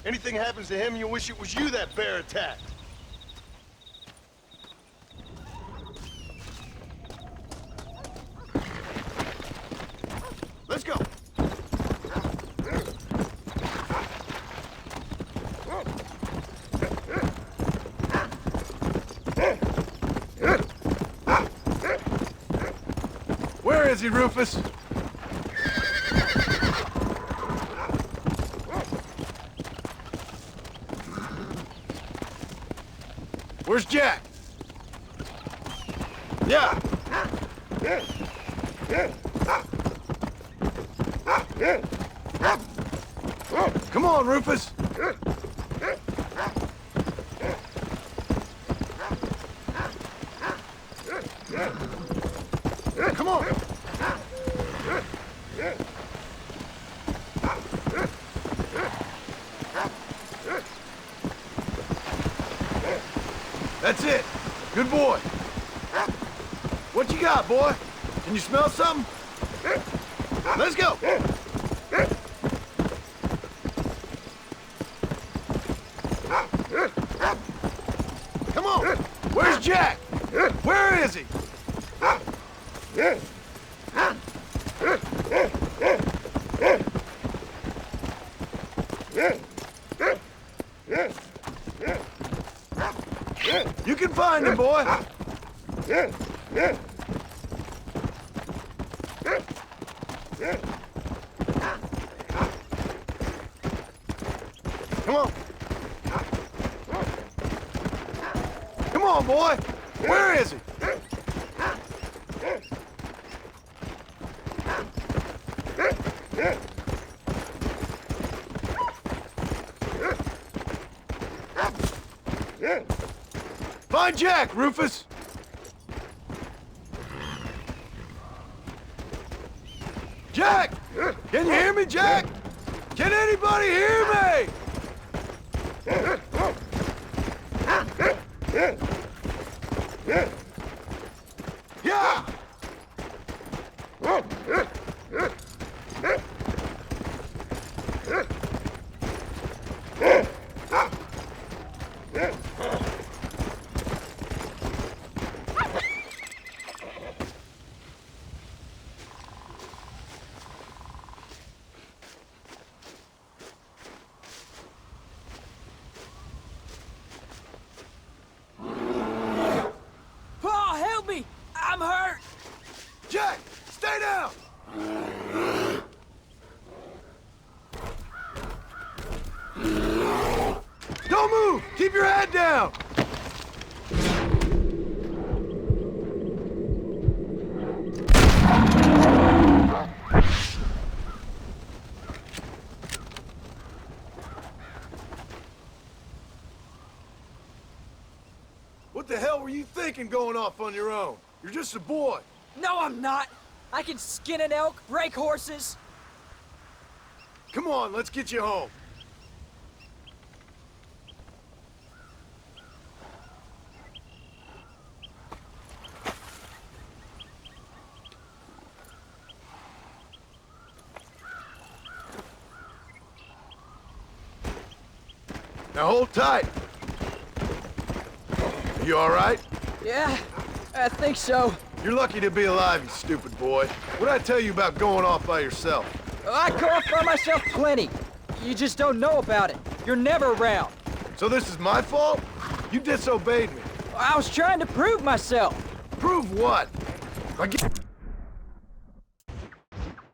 Anything happens to him, you'll wish it was you that bear attacked. Let's go. Where is he, Rufus? Where's Jack? Yeah. Come on, Rufus. Come on. That's it. Good boy. What you got, boy? Can you smell something? Let's go. Come on. Where's Jack? Where is he? You can find him, boy. Come on. Come on, boy. Where is he? Find Jack, Rufus! Jack! Can you hear me, Jack? Can anybody hear me? Yeah! Paul, help me! I'm hurt! Jack, stay down! Don't move! Keep your head down! What the hell were you thinking going off on your own? You're just a boy. No, I'm not! I can skin an elk, break horses. Come on, let's get you home. Now hold tight. You all right? Yeah, I think so. You're lucky to be alive, you stupid boy. What'd I tell you about going off by yourself? I go off by myself plenty. You just don't know about it. You're never around. So this is my fault? You disobeyed me. I was trying to prove myself. Prove what? By getting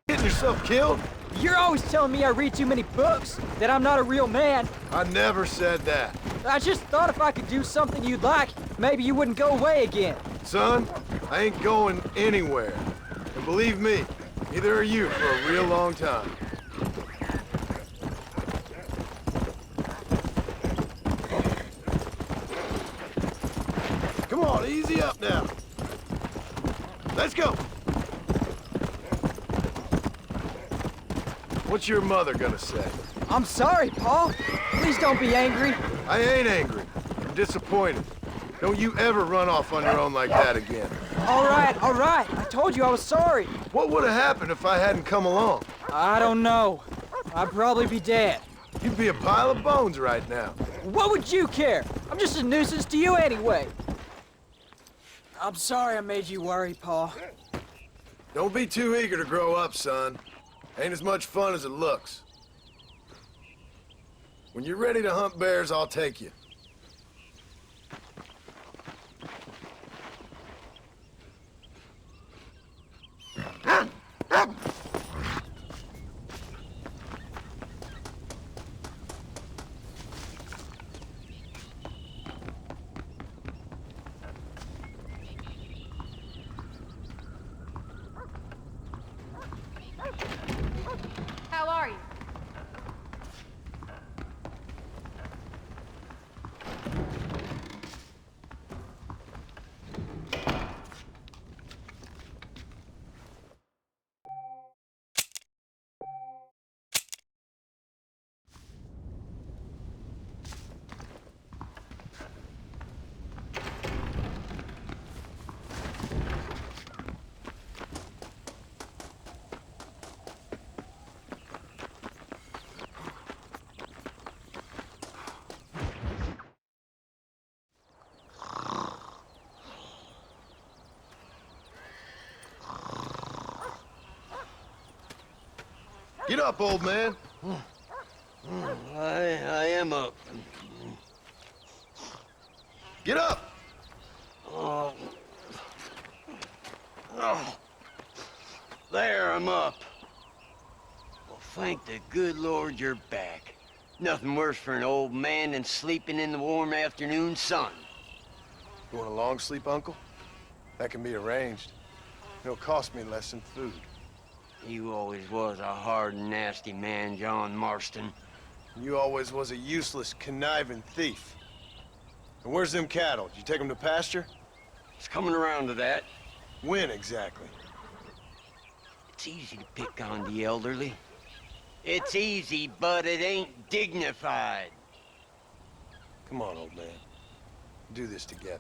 yourself killed? You're always telling me I read too many books, that I'm not a real man. I never said that. I just thought if I could do something you'd like, maybe you wouldn't go away again. Son, I ain't going anywhere. And believe me, neither are you for a real long time. Come on, easy up now. Let's go. What's your mother gonna say? I'm sorry, Paul. Please don't be angry. I ain't angry. I'm disappointed. Don't you ever run off on your own like that again. All right. I told you I was sorry. What would have happened if I hadn't come along? I don't know. I'd probably be dead. You'd be a pile of bones right now. What would you care? I'm just a nuisance to you anyway. I'm sorry I made you worry, Paul. Don't be too eager to grow up, son. Ain't as much fun as it looks. When you're ready to hunt bears, I'll take you. How are you? Get up, old man. I am up. Get up! Oh. Oh. There, I'm up. Well, thank the good Lord you're back. Nothing worse for an old man than sleeping in the warm afternoon sun. You want a long sleep, Uncle? That can be arranged. It'll cost me less than food. You always was a hard and nasty man, John Marston. You always was a useless, conniving thief. And where's them cattle? Did you take them to pasture? It's coming around to that. When exactly? It's easy to pick on the elderly. It's easy, but it ain't dignified. Come on, old man. Do this together.